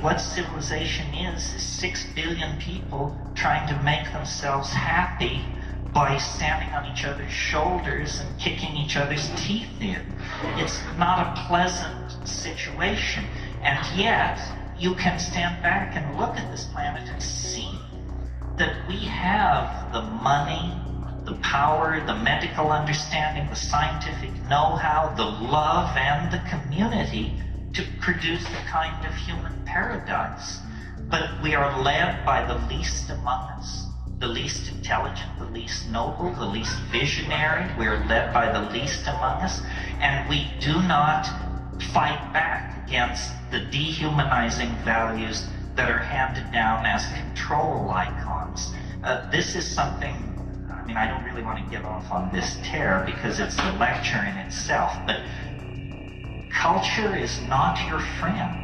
What civilization is 6 billion people trying to make themselves happy by standing on each other's shoulders and kicking each other's teeth in. It's not a pleasant situation. And yet, you can stand back and look at this planet and see that we have the money, the power, the medical understanding, the scientific know-how, the love, and the community to produce the kind of human paradise. But we are led by the least among us, the least intelligent, the least noble, the least visionary. We are led by the least among us, and we do not fight back against the dehumanizing values that are handed down as control icons. This is something, I mean, I don't really want to get off on this tear because it's a lecture in itself, but culture is not your friend.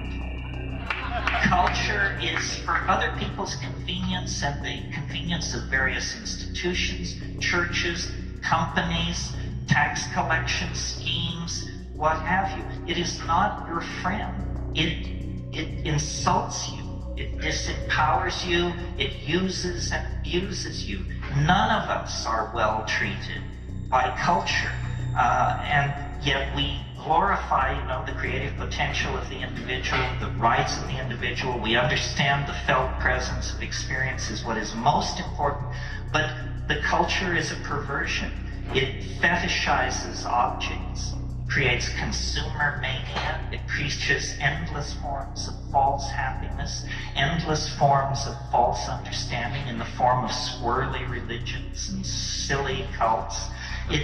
Culture is for other people's convenience and the convenience of various institutions, churches, companies, tax collection schemes, what have you. It is not your friend. It insults you. It disempowers you. It uses and abuses you. None of us are well treated by culture. And yet we glorify, the creative potential of the individual, the rights of the individual. We understand the felt presence of experience is what is most important, but the culture is a perversion. It fetishizes objects, creates consumer mania. It preaches endless forms of false happiness, endless forms of false understanding in the form of swirly religions and silly cults. It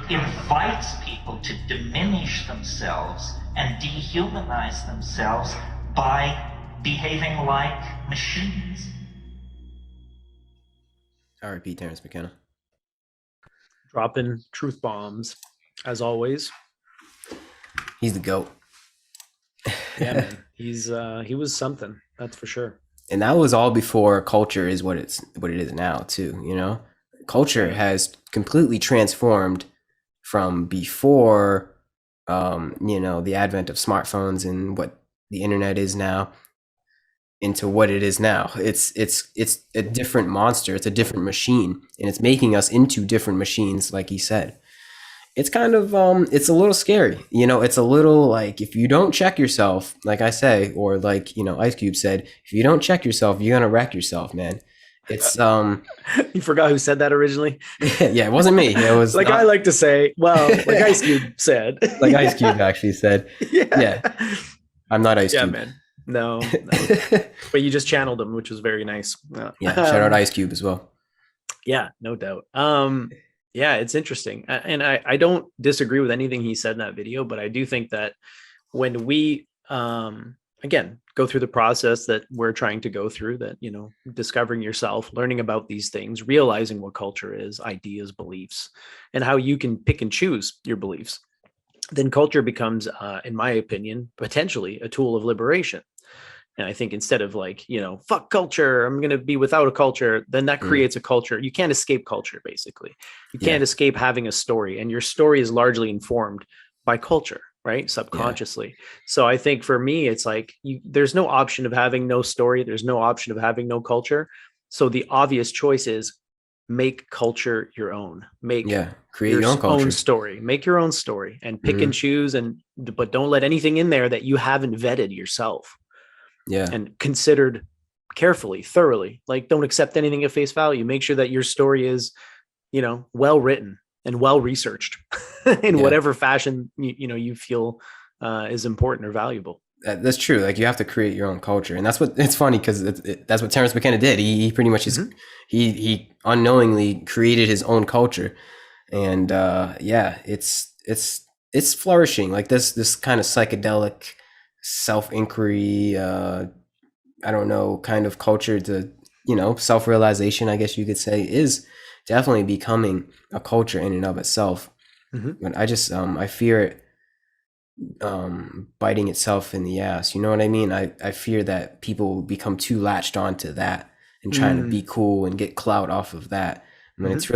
invites people to diminish themselves and dehumanize themselves by behaving like machines. R.I.P. Terrence McKenna. Dropping truth bombs, as always. He's the GOAT. Yeah, man. He was something, that's for sure. And that was all before culture is what it is now too, Culture has completely transformed from before the advent of smartphones and what the internet is now into what it is now. It's a different monster, it's a different machine, and it's making us into different machines, like he said. It's kind of it's a little scary, it's a little like, if you don't check yourself, like I say, or like Ice Cube said, if you don't check yourself, you're gonna wreck yourself, man. It's You forgot who said that originally? Yeah, it wasn't me. It was like I like to say, like Ice Cube said. Like Ice Cube actually said. Yeah. I'm not Ice Cube. Man. No. But you just channeled him, which was very nice. Yeah, shout out Ice Cube as well. Yeah, no doubt. Yeah, it's interesting. And I don't disagree with anything he said in that video, but I do think that when we, again, go through the process that we're trying to go through, that, discovering yourself, learning about these things, realizing what culture is, ideas, beliefs, and how you can pick and choose your beliefs, then culture becomes, in my opinion, potentially a tool of liberation. And I think instead of like, fuck culture, I'm going to be without a culture, then that creates a culture. You can't escape culture, basically. You can't escape having a story. And your story is largely informed by culture, right? Subconsciously. Yeah. So I think for me, it's like, there's no option of having no story. There's no option of having no culture. So the obvious choice is make culture your own. Create your own story. Make your own story and pick and choose, but don't let anything in there that you haven't vetted yourself. Yeah. And considered carefully, thoroughly. Like, don't accept anything at face value. Make sure that your story is, well written and well researched in whatever fashion you feel is important or valuable. That's true. Like, you have to create your own culture, and it's funny because that's what Terrence McKenna did. He pretty much he unknowingly created his own culture, and it's flourishing. Like this kind of psychedelic self-inquiry, I don't know, kind of culture to, self-realization, I guess you could say, is definitely becoming a culture in and of itself. But I fear it biting itself in the ass. You know what I mean? I fear that people will become too latched onto that and trying to be cool and get clout off of that. I mean, it's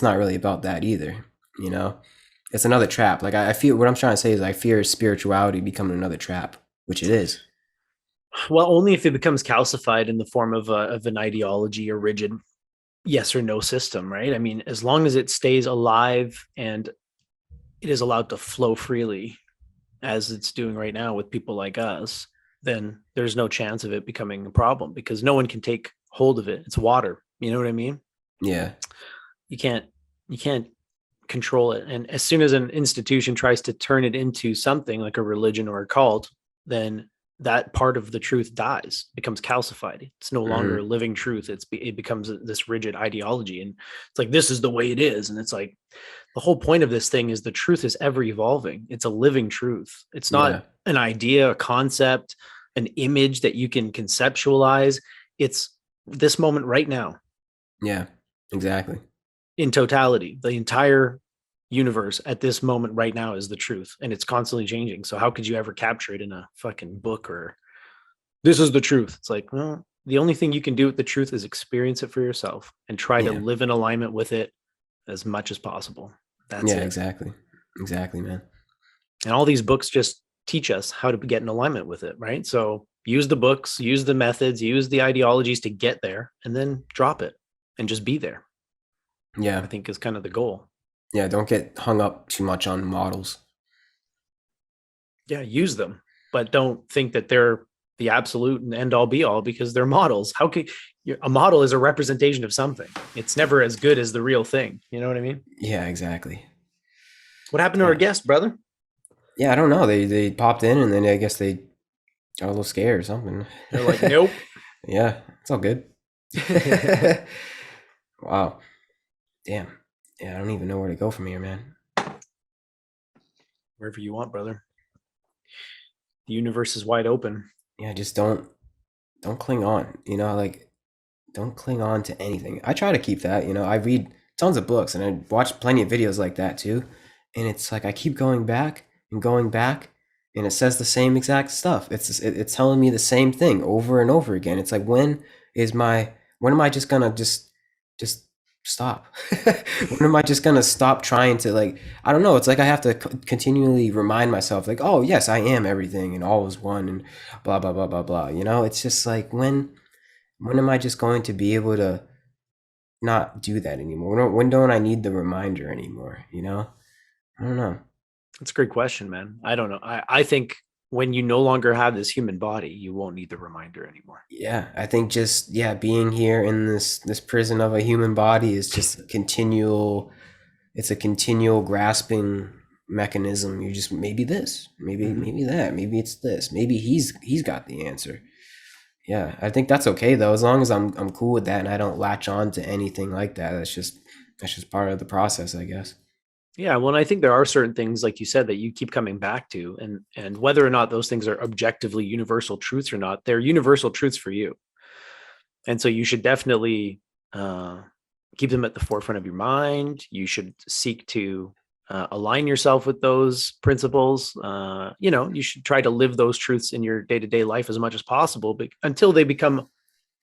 not really about that either. It's another trap. Like, I feel what I'm trying to say is I fear spirituality becoming another trap, which it is. Well, only if it becomes calcified in the form of an ideology or rigid yes or no system, right? I mean, as long as it stays alive and it is allowed to flow freely, as it's doing right now with people like us, then there's no chance of it becoming a problem because no one can take hold of it. It's water. You know what I mean? Yeah. You can't you can't control it. And as soon as an institution tries to turn it into something like a religion or a cult, then that part of the truth dies, becomes calcified. It's no longer a Hmm. living truth. It becomes this rigid ideology, and it's like this is the way it is. And it's like the whole point of this thing is the truth is ever evolving. It's a living truth. It's Yeah. not an idea, a concept, an image that you can conceptualize. It's this moment right now Yeah. Exactly. in totality. The entire universe at this moment right now is the truth, and it's constantly changing. So how could you ever capture it in a fucking book or this is the truth? It's like, well, the only thing you can do with the truth is experience it for yourself and try to Yeah. live in alignment with it as much as possible. That's Yeah. it. Exactly. Exactly, man. And all these books just teach us how to get in alignment with it, right? So use the books, use the methods, use the ideologies to get there, and then drop it and just be there, I Yeah. think is kind of the goal. Yeah. Don't get hung up too much on models. Yeah, use them, but don't think that they're the absolute and end all be all because they're models. How could a model is a representation of something? It's never as good as the real thing. You know what I mean? Yeah. Exactly. What happened to our Yeah. guest, brother? Yeah. I don't know. They popped in and then I guess they got a little scared or something. They're like, nope. Yeah. It's all good. Wow. Damn. Yeah. I don't even know where to go from here, man. Wherever you want, brother. The universe is wide open. Yeah. Just don't cling on. Like don't cling on to anything. I try to keep that. I read tons of books and I watch plenty of videos like that too. And it's like I keep going back and going back, and it says the same exact stuff. It's telling me the same thing over and over again. It's like when am I just gonna just stop? When am I just gonna stop trying to, like, I don't know. It's like I have to continually remind myself like, oh yes, I am everything and all is one and blah blah blah blah blah. It's just like when am I just going to be able to not do that anymore? When don't I need the reminder anymore? I don't know. That's a great question, man. I don't know. I think when you no longer have this human body, you won't need the reminder anymore. Yeah, I think just, yeah, being here in this prison of a human body is just a continual. It's a continual grasping mechanism. You just, maybe this, maybe that, maybe it's this, maybe he's got the answer. Yeah, I think that's okay though, as long as I'm cool with that and I don't latch on to anything like that. That's just part of the process, I guess. Yeah, well, and I think there are certain things, like you said, that you keep coming back to, and whether or not those things are objectively universal truths or not, they're universal truths for you, and so you should definitely uh, keep them at the forefront of your mind. You should seek to align yourself with those principles. You should try to live those truths in your day to day life as much as possible, but until they become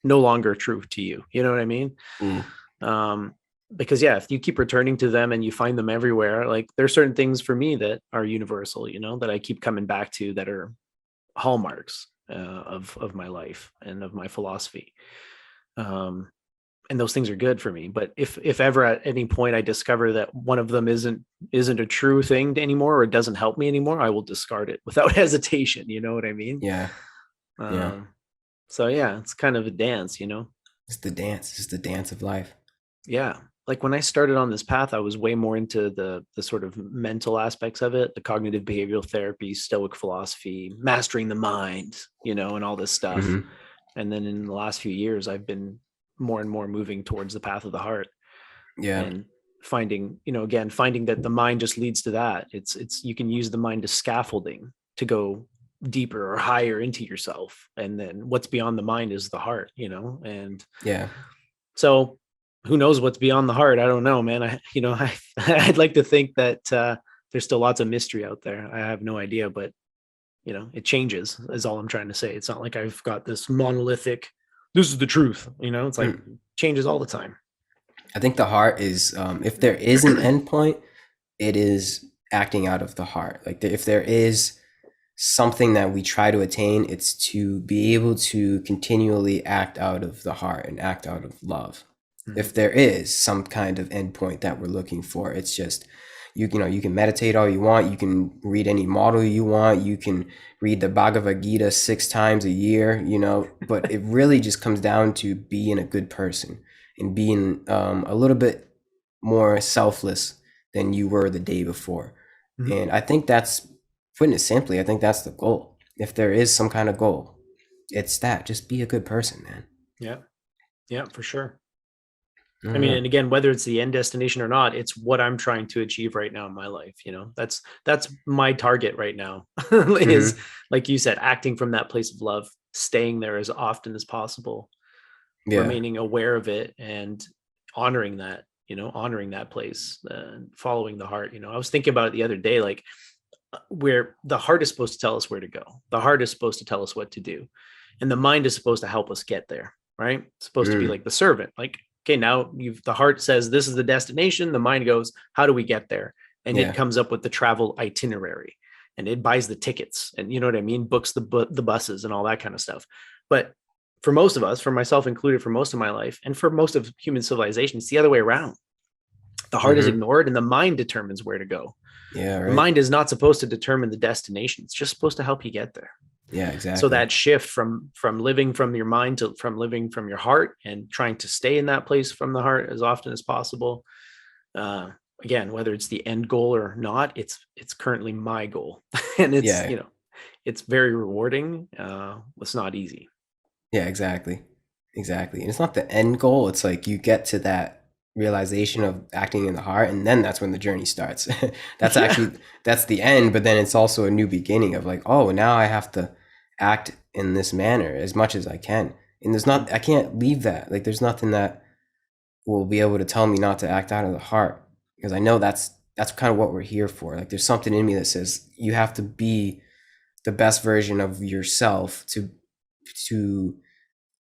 no longer true to you. You know what I mean? Mm, Um, because yeah, if you keep returning to them and you find them everywhere, like there's certain things for me that are universal, that I keep coming back to that are hallmarks of my life and of my philosophy. Um, and those things are good for me. But if ever at any point I discover that one of them isn't a true thing anymore or it doesn't help me anymore, I will discard it without hesitation. You know what I mean? yeah, yeah. Um, so yeah, it's kind of a dance. It's the dance. It's the dance of life. Yeah. Like when I started on this path, I was way more into the sort of mental aspects of it, the cognitive behavioral therapy, stoic philosophy, mastering the mind, and all this stuff. Hmm. And then in the last few years, I've been more and more moving towards the path of the heart Yeah, and finding that the mind just leads to that. It's you can use the mind as scaffolding to go deeper or higher into yourself. And then what's beyond the mind is the heart. And yeah, so who knows what's beyond the heart? I don't know, man. I'd like to think that there's still lots of mystery out there. I have no idea, but it changes is all I'm trying to say. It's not like I've got this monolithic, this is the truth. It's like changes all the time. I think the heart is, if there is an endpoint, it is acting out of the heart. Like if there is something that we try to attain. It's to be able to continually act out of the heart and act out of love. If there is some kind of endpoint that we're looking for, it's just you know, you can meditate all you want, you can read any model you want, you can read the Bhagavad Gita 6 times a year, you know, but it really just comes down to being a good person and being a little bit more selfless than you were the day before. And I think that's, putting it simply, I think that's the goal. If there is some kind of goal, it's that, just be a good person, man. Yeah, for sure. I mean, and again, whether it's the end destination or not, it's what I'm trying to achieve right now in my life. You know, that's my target right now is, like you said, acting from that place of love, staying there as often as possible, remaining aware of it and honoring that, you know, honoring that place, following the heart. You know, I was thinking about it the other day, like where the heart is supposed to tell us where to go. The heart is supposed to tell us what to do. And the mind is supposed to help us get there, right? It's supposed to be like the servant, like, okay, now the heart says this is the destination. The mind goes, how do we get there? And it comes up with the travel itinerary, and it buys the tickets, and you know what I mean? Books the buses and all that kind of stuff. But for most of us, for myself included, for most of my life, and for most of human civilization, it's the other way around. The heart is ignored and the mind determines where to go. Yeah, right. The mind is not supposed to determine the destination. It's just supposed to help you get there. Yeah, exactly. So that shift from living from your mind to from living from your heart and trying to stay in that place from the heart as often as possible. Again, whether it's the end goal or not, it's currently my goal, and it's you know, it's very rewarding. It's not easy. Yeah, exactly. And it's not the end goal. It's like you get to that realization of acting in the heart, and then that's when the journey starts. That's actually, that's the end, but then it's also a new beginning of like, oh, now I have to act in this manner as much as I can. And there's not, I can't leave that. Like there's nothing that will be able to tell me not to act out of the heart, because I know that's kind of what we're here for. Like there's something in me that says you have to be the best version of yourself to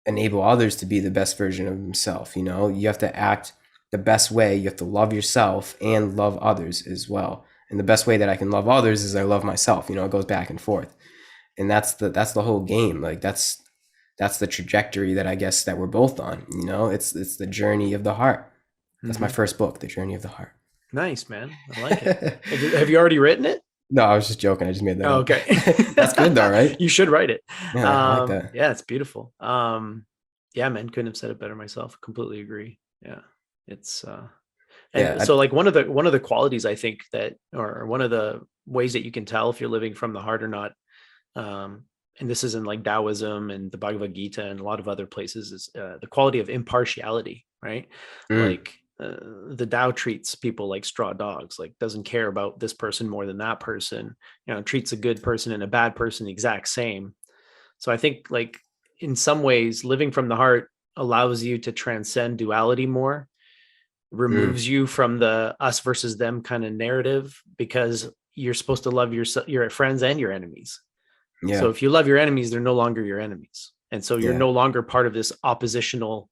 enable others to be the best version of themselves. You know, you have to act the best way. You have to love yourself and love others as well. And the best way that I can love others is I love myself. You know, it goes back and forth. And that's the whole game. Like that's the trajectory that I guess that we're both on. You know, it's the journey of the heart. That's my first book, The Journey of the Heart. Nice, man. I like it. Have you already written it? No, I was just joking. I just made that up. Okay. That's good though, right? You should write it. Yeah, I like that. Yeah, it's beautiful. Yeah, man, couldn't have said it better myself. Completely agree. Yeah. It's so like one of the qualities I think that, or one of the ways that you can tell if you're living from the heart or not, and this is in like Taoism and the Bhagavad Gita and a lot of other places, is the quality of impartiality, right? Like the Tao treats people like straw dogs, like doesn't care about this person more than that person, you know, treats a good person and a bad person the exact same. So I think like in some ways living from the heart allows you to transcend duality more, removes you from the us versus them kind of narrative, because you're supposed to love your friends and your enemies. Yeah. So if you love your enemies, they're no longer your enemies. And so you're no longer part of this oppositional,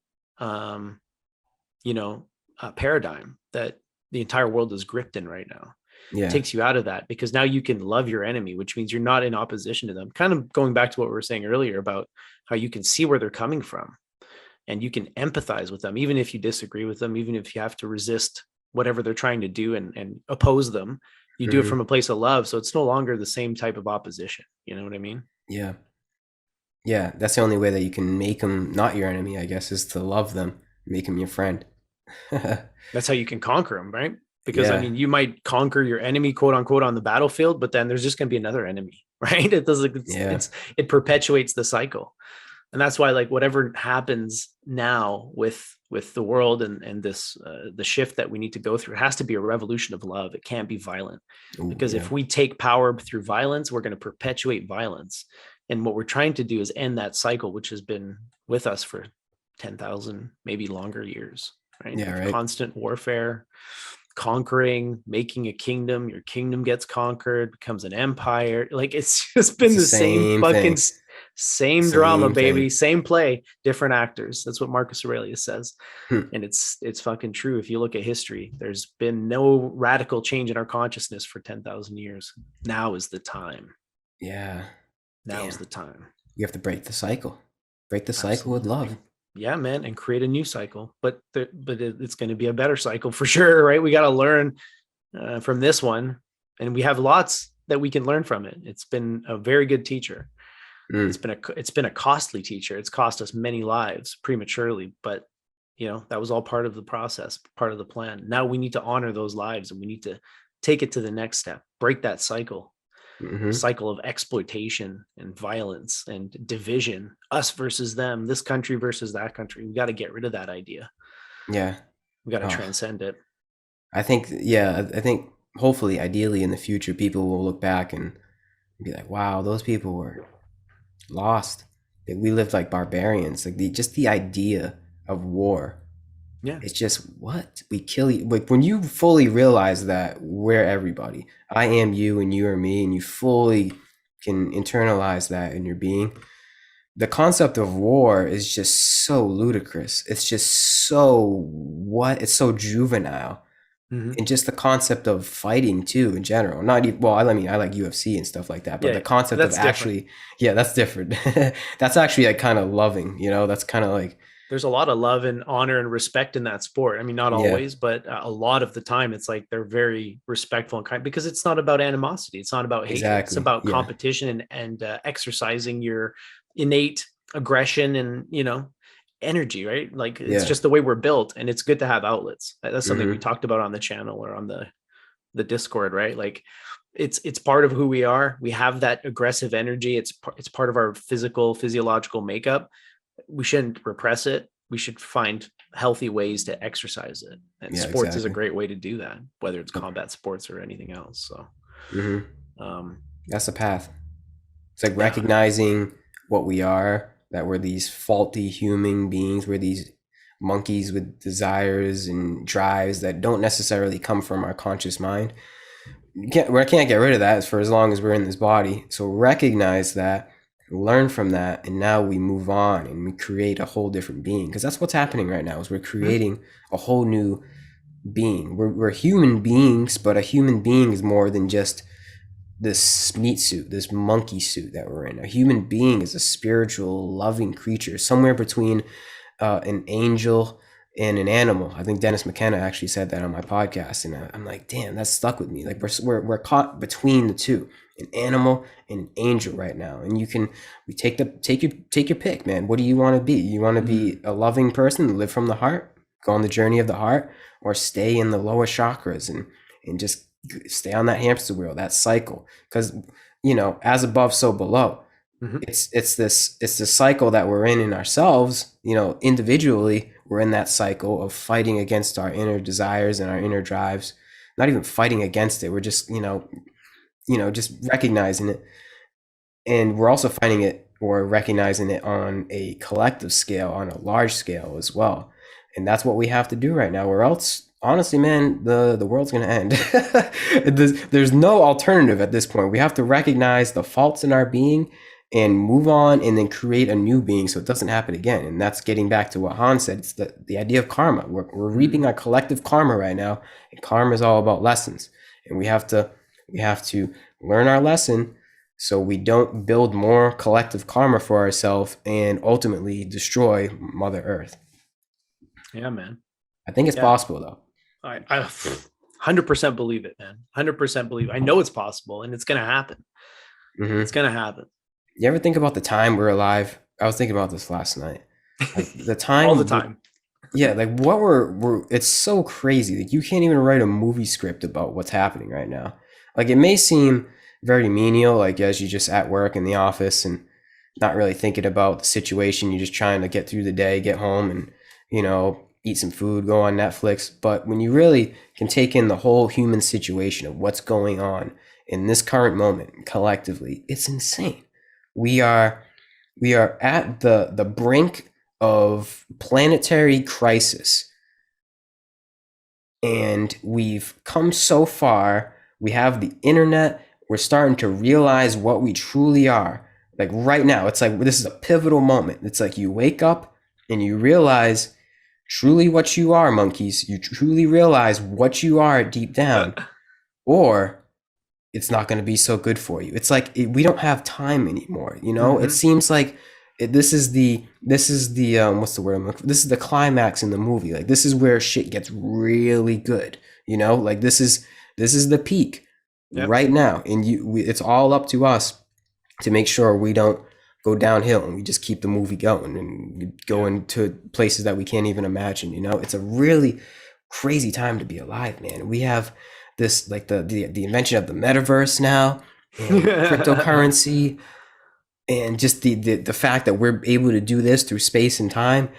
paradigm that the entire world is gripped in right now. Yeah. It takes you out of that, because now you can love your enemy, which means you're not in opposition to them. Kind of going back to what we were saying earlier about how you can see where they're coming from and you can empathize with them, even if you disagree with them, even if you have to resist whatever they're trying to do and oppose them. You do it from a place of love. So it's no longer the same type of opposition. You know what I mean? Yeah. Yeah. That's the only way that you can make them not your enemy, I guess, is to love them, make them your friend. That's how you can conquer them, right? Because I mean, you might conquer your enemy, quote unquote, on the battlefield, but then there's just going to be another enemy, right? It perpetuates the cycle. And that's why, like, whatever happens now with the world and this the shift that we need to go through, it has to be a revolution of love. It can't be violent. Because if we take power through violence, we're going to perpetuate violence. And what we're trying to do is end that cycle, which has been with us for 10,000, maybe longer years, right? Yeah, right. Constant warfare, conquering, making a kingdom. Your kingdom gets conquered, becomes an empire. Like, it's just been the same fucking thing. Same drama, baby. Same play, different actors. That's what Marcus Aurelius says. And it's fucking true. If you look at history, there's been no radical change in our consciousness for 10,000 years. Now is the time. Yeah. Now is Damn. the time. You have to break the cycle. Break the cycle with Absolutely. love. Yeah, man, and create a new cycle. But it's going to be a better cycle for sure, right? We got to learn from this one, and we have lots that we can learn from it. It's been a very good teacher. Mm. It's been a costly teacher. It's cost us many lives prematurely, but that was all part of the process, part of the plan. Now we need to honor those lives, and we need to take it to the next step, break that cycle. Mm-hmm. Cycle of exploitation and violence and division, us versus them, this country versus that country. We got to get rid of that idea. Yeah. We got to Oh, transcend it. I think hopefully, ideally in the future, people will look back and be like, wow, those people were lost. Like, we lived like barbarians. Like just the idea of war. Yeah. It's just what we kill you. Like when you fully realize that we're everybody. I am you and you are me, and you fully can internalize that in your being. The concept of war is just so ludicrous. It's just so what? It's so juvenile. Mm-hmm. And just the concept of fighting too in general. Not even, well, I mean, I like UFC and stuff like that, but Yeah, the concept of that's actually, different. yeah, that's different. That's actually like kind of loving, that's kind of like, There's a lot of love and honor and respect in that sport. I mean, not yeah, always, but a lot of the time it's like they're very respectful and kind, because it's not about animosity. It's not about hatred. It's exactly. about Yeah. competition and exercising your innate aggression and, energy, right? Like it's Yeah. just the way we're built, and it's good to have outlets. That's something we Hmm. talked about on the channel or on the Discord, right? Like it's part of who we are. We have that aggressive energy. It's part of our physiological makeup. We shouldn't repress it. We should find healthy ways to exercise it. And Yeah, sports is a exactly. great way to do that, whether it's combat sports or anything else. So, Hmm. um, That's the path. It's like yeah. recognizing what we are, that we're these faulty human beings, we're these monkeys with desires and drives that don't necessarily come from our conscious mind. We can't get rid of that for as long as we're in this body. So recognize that, learn from that, and now we move on and we create a whole different being. Because that's what's happening right now is we're Mhm. creating a whole new being. We're human beings, but a human being is more than just this meat suit, this monkey suit that we're in. A human being is a spiritual, loving creature, somewhere between an angel and an animal. I think Dennis McKenna actually said that on my podcast, and I'm like, damn, that stuck with me. Like we're caught between the two, an animal and an angel right now. And we take your pick, man. What do you want to be? You want to be a loving person, live from the heart, go on the journey of the heart, or stay in the lower chakras and just stay on that hamster wheel, that cycle. Because as above, so below. Mhm. It's this cycle that we're in ourselves. Individually, we're in that cycle of fighting against our inner desires and our inner drives. Not even fighting against it. We're just just recognizing it, and we're also fighting it or recognizing it on a collective scale, on a large scale as well. And that's what we have to do right now, or else honestly, man, the world's going to end. There's no alternative at this point. We have to recognize the faults in our being and move on, and then create a new being so it doesn't happen again. And that's getting back to what Han said. It's the idea of karma. We're reaping our collective karma right now, and karma is all about lessons. And we have to learn our lesson so we don't build more collective karma for ourselves and ultimately destroy Mother Earth. Yeah, man. I think it's Yeah. possible, though. I 100% believe it, man. 100% believe it. I know it's possible, and it's going to happen. Mm-hmm. It's going to happen. You ever think about the time we're alive? I was thinking about this last night. Like the All the time, time. yeah, like what we're it's so crazy. Like you can't even write a movie script about what's happening right now. Like it may seem very menial, like as you just at work in the office and not really thinking about the situation. You're just trying to get through the day, get home, and eat some food, go on Netflix. But when you really can take in the whole human situation of what's going on in this current moment collectively, it's insane. We are at the brink of planetary crisis, and we've come so far. We have the internet. We're starting to realize what we truly are. Like right now, it's like this is a pivotal moment. It's like you wake up and you realize truly what you are, monkeys. You truly realize what you are deep down, or it's not going to be so good for you. It's like we don't have time anymore. You know, Mhm. it seems like this is the what's the word I'm looking for? This is the climax in the movie. Like this is where shit gets really good. You know, like this is the peak Yep. right now, and it's all up to us to make sure we don't go downhill and we just keep the movie going and go into places that we can't even imagine. You know, it's a really crazy time to be alive, man. We have this like the invention of the metaverse now and cryptocurrency, and just the fact that we're able to do this through space and time.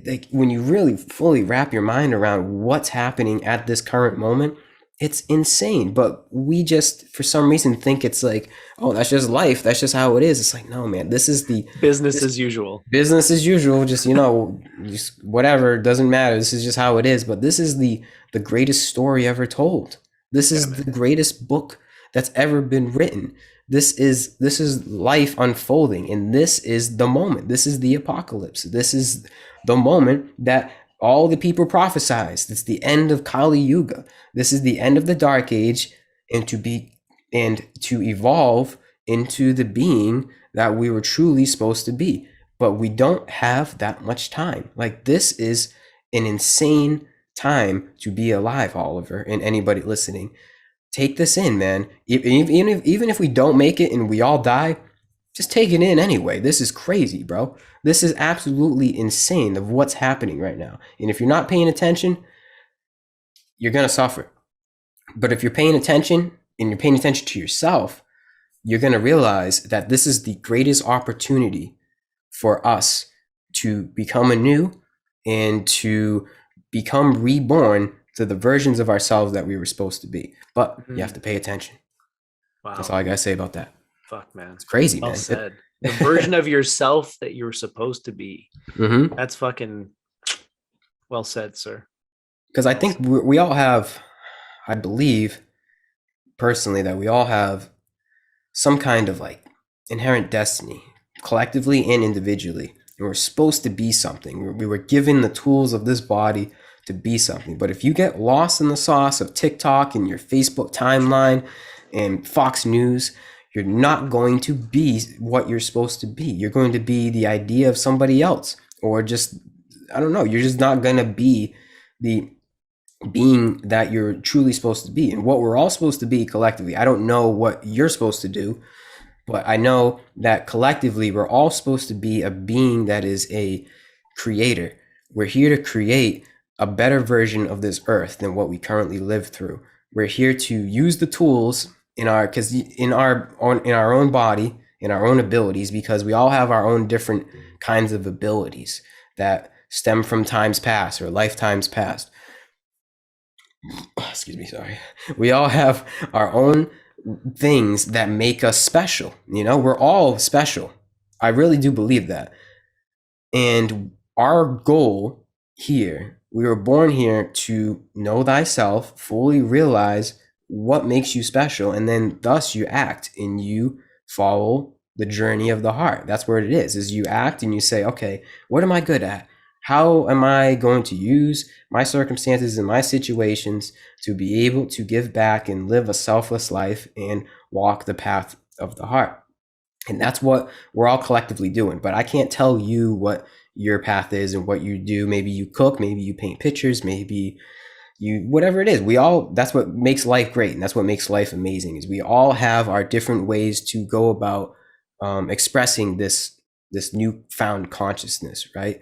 Like when you really fully wrap your mind around what's happening at this current moment, it's insane. But we just for some reason think it's like, oh, that's just life, that's just how it is. It's like, no, man, this is the Business as usual. business as usual. Just, you know, just whatever, doesn't matter, this is just how it is. But this is the greatest story ever told. This is the greatest book that's ever been written. This is life unfolding, and this is the moment. This is the apocalypse. This is the moment that all the people prophesized. It's the end of Kali Yuga. This is the end of the dark age, and to evolve into the being that we were truly supposed to be. But we don't have that much time. Like, this is an insane time to be alive, Oliver, and anybody listening. Take this in, man. Even if we don't make it and we all die, just take it in anyway. This is crazy, bro. This is absolutely insane of what's happening right now. And if you're not paying attention, you're going to suffer. But if you're paying attention and you're paying attention to yourself, you're going to realize that this is the greatest opportunity for us to become anew and to become reborn to the versions of ourselves that we were supposed to be. But you have to pay attention. Wow. That's all I gotta say about that. Fuck, man. It's crazy, Well man. said. The version of yourself that you were supposed to be. Mm-hmm. That's fucking well said, sir. Because I think we all have, I believe personally that we all have some kind of like inherent destiny, collectively and individually. And we're supposed to be something. We were given the tools of this body to be something. But if you get lost in the sauce of TikTok and your Facebook timeline and Fox News, you're not going to be what you're supposed to be. You're going to be the idea of somebody else, or just, I don't know, you're just not going to be the being that you're truly supposed to be and what we're all supposed to be collectively. I don't know what you're supposed to do, but I know that collectively we're all supposed to be a being that is a creator. We're here to create a better version of this earth than what we currently live through. We're here to use the tools in our own body, in our own abilities, because we all have our own different kinds of abilities that stem from times past or lifetimes past. Excuse me, sorry. We all have our own things that make us special. You know, we're all special. I really do believe that. And our goal here, we were born here to know thyself, fully realize what makes you special, and then thus you act and you follow the journey of the heart. That's where it is you act and you say, okay, what am I good at? How am I going to use my circumstances and my situations to be able to give back and live a selfless life and walk the path of the heart? And that's what we're all collectively doing. But I can't tell you what your path is and what you do. Maybe you cook, maybe you paint pictures, maybe you, whatever it is. We all, that's what makes life great. And that's what makes life amazing, is we all have our different ways to go about expressing this newfound consciousness, right?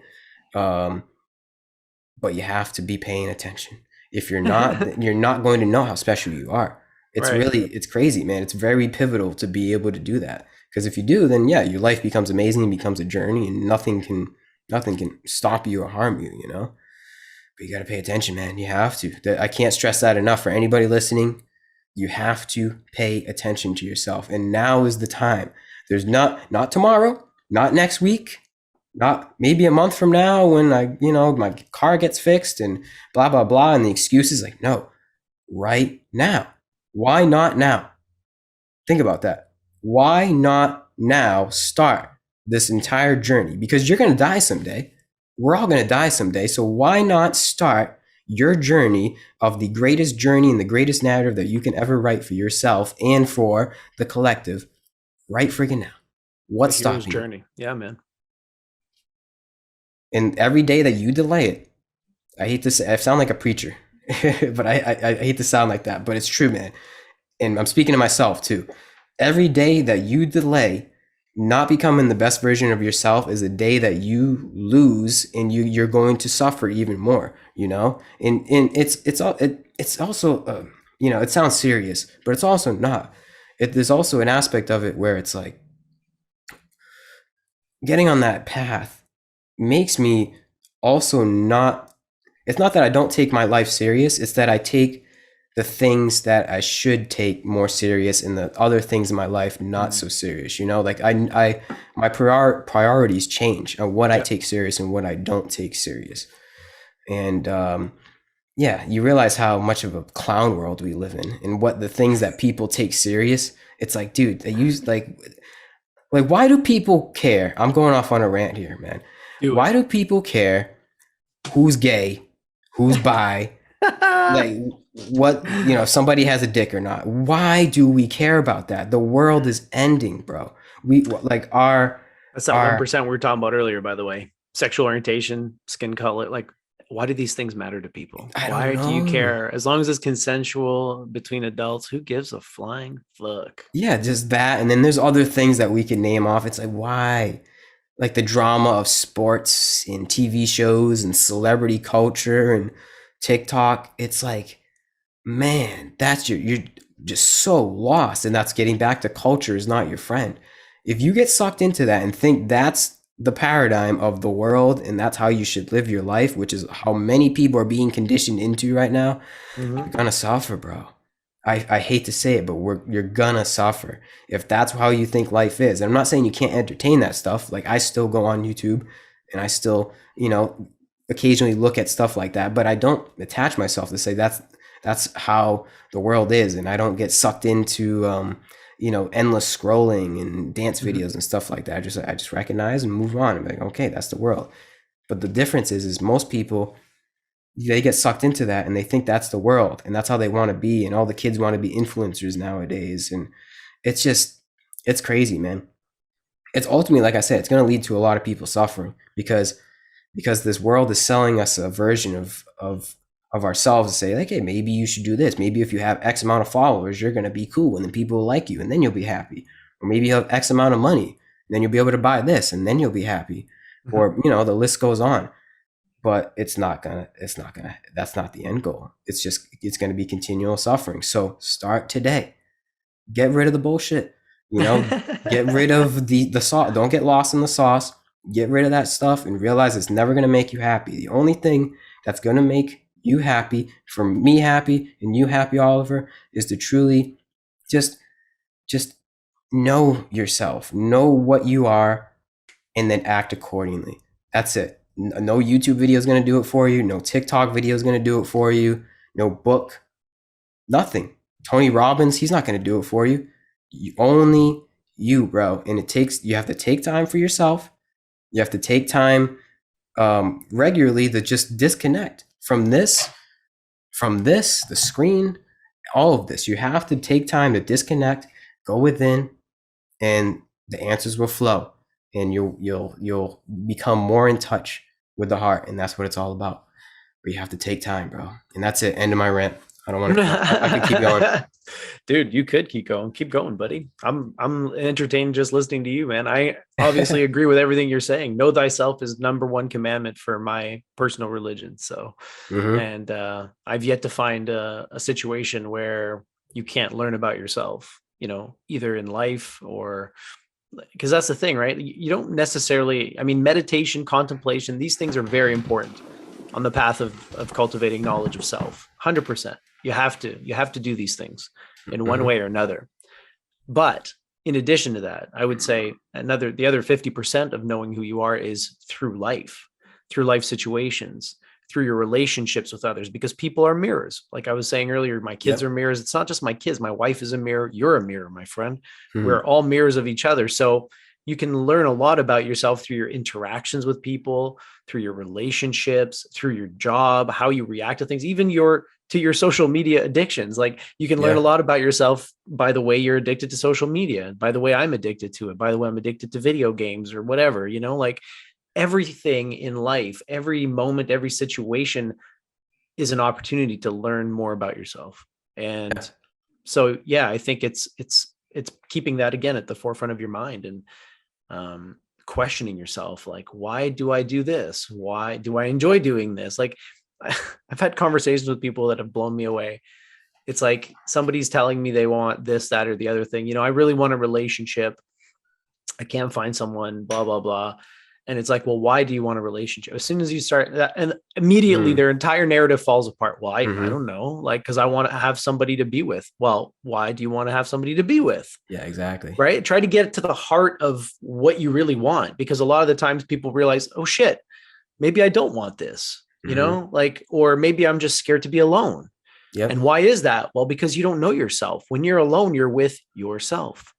But you have to be paying attention. If you're not, you're not going to know how special you are. It's right. Really, it's crazy, man. It's very pivotal to be able to do that. Because if you do, then yeah, your life becomes amazing and becomes a journey, and nothing can stop you or harm you, you know? But you got to pay attention, man. You have to. I can't stress that enough for anybody listening. You have to pay attention to yourself. And now is the time. There's not tomorrow, not next week, not maybe a month from now when my car gets fixed and blah, blah, blah. And the excuse is like, no, right now. Why not now? Think about that. Why not now start this entire journey? Because you're going to die someday. We're all going to die someday. So why not start your journey of the greatest journey and the greatest narrative that you can ever write for yourself and for the collective right freaking now. What's The hero's stopping you? journey. Yeah, man. And every day that you delay it, I hate to say, I sound like a preacher, but I hate to sound like that, but it's true, man. And I'm speaking to myself too. Every day that you delay not becoming the best version of yourself is a day that you lose, and you're going to suffer even more, you know. And it's also you know, it sounds serious, but it's also not. There's also an aspect of it where it's like getting on that path makes me also not, it's not that I don't take my life serious, it's that I take the things that I should take more serious and the other things in my life not so serious, you know. Like my priorities change on what I take serious and what I don't take serious. And yeah, you realize how much of a clown world we live in, and what the things that people take serious. It's like, dude, they use like why do people care? I'm going off on a rant here, man. Why do people care who's gay, who's bi, like what, you know, if somebody has a dick or not? Why do we care about that? The world is ending, bro. We like that's that 1% we were talking about earlier, by the way. Sexual orientation, skin color, like, why do these things matter to people? Why do you care? As long as it's consensual between adults, who gives a flying fuck? Yeah, just that. And then there's other things that we can name off. It's like, why? Like the drama of sports and TV shows and celebrity culture and TikTok. It's like, man, that's you're just so lost. And that's getting back to culture is not your friend. If you get sucked into that and think that's the paradigm of the world and that's how you should live your life, which is how many people are being conditioned into right now, you're gonna suffer, bro. I hate to say it, but you're gonna suffer if that's how you think life is. And I'm not saying you can't entertain that stuff. Like, I still go on YouTube and I still, you know, occasionally look at stuff like that, but I don't attach myself to say that's how the world is, and I don't get sucked into you know, endless scrolling and dance videos and stuff like that. I just recognize and move on. I'm like, okay, that's the world. But the difference is most people, they get sucked into that and they think that's the world and that's how they want to be, and all the kids want to be influencers nowadays, and it's just, it's crazy, man. It's ultimately, like I said, it's going to lead to a lot of people suffering because this world is selling us a version of ourselves to say, like, hey, maybe you should do this. Maybe if you have X amount of followers, you're going to be cool and then people will like you and then you'll be happy. Or maybe you have X amount of money and then you'll be able to buy this and then you'll be happy. Or, you know, the list goes on. But that's not the end goal. It's going to be continual suffering. So start today. Get rid of the bullshit, you know, get rid of the sauce. Don't get lost in the sauce. Get rid of that stuff and realize it's never going to make you happy. The only thing that's going to make you happy, for me happy and you happy, Oliver, is to truly just know yourself, know what you are, and then act accordingly. That's it. No YouTube video is going to do it for you. No TikTok video is going to do it for you. No book, nothing. Tony Robbins, he's not going to do it for you. Only you, bro. And you have to take time for yourself. You have to take time regularly to just disconnect from this, the screen, all of this. You have to take time to disconnect, go within, and the answers will flow, and you'll become more in touch with the heart, and that's what it's all about. But you have to take time, bro. And that's it. End of my rant. I don't want to. I can keep going. Dude, you could keep going, buddy. I'm entertained just listening to you, man. I obviously agree with everything you're saying. Know thyself is number one commandment for my personal religion. So, and I've yet to find a situation where you can't learn about yourself, you know, either in life or, because that's the thing, right? You don't necessarily, I mean, meditation, contemplation, these things are very important on the path of cultivating knowledge of self. 100%. You have to do these things in one way or another. But in addition to that, I would say the other 50% of knowing who you are is through life situations, through your relationships with others, because people are mirrors. Like I was saying earlier, my kids are mirrors. It's not just my kids. My wife is a mirror. You're a mirror, my friend. We're all mirrors of each other. So you can learn a lot about yourself through your interactions with people, through your relationships, through your job, how you react to things, even your social media addictions. Like you can learn a lot about yourself by the way you're addicted to social media, by the way I'm addicted to it, by the way I'm addicted to video games or whatever, like everything in life, every moment, every situation is an opportunity to learn more about yourself. And so, yeah, I think it's keeping that again at the forefront of your mind, and questioning yourself, like, why do I do this? Why do I enjoy doing this? Like I've had conversations with people that have blown me away. It's like somebody's telling me they want this, that, or the other thing. I really want a relationship. I can't find someone, blah, blah, blah. And it's like, well, why do you want a relationship? As soon as you start that, and immediately their entire narrative falls apart. Well, I don't know, like, because I want to have somebody to be with. Well, why do you want to have somebody to be with? Yeah, exactly. Right. Try to get to the heart of what you really want, because a lot of the times people realize, oh shit, maybe I don't want this, like, or maybe I'm just scared to be alone. Yep. And why is that? Well, because you don't know yourself. When you're alone, you're with yourself.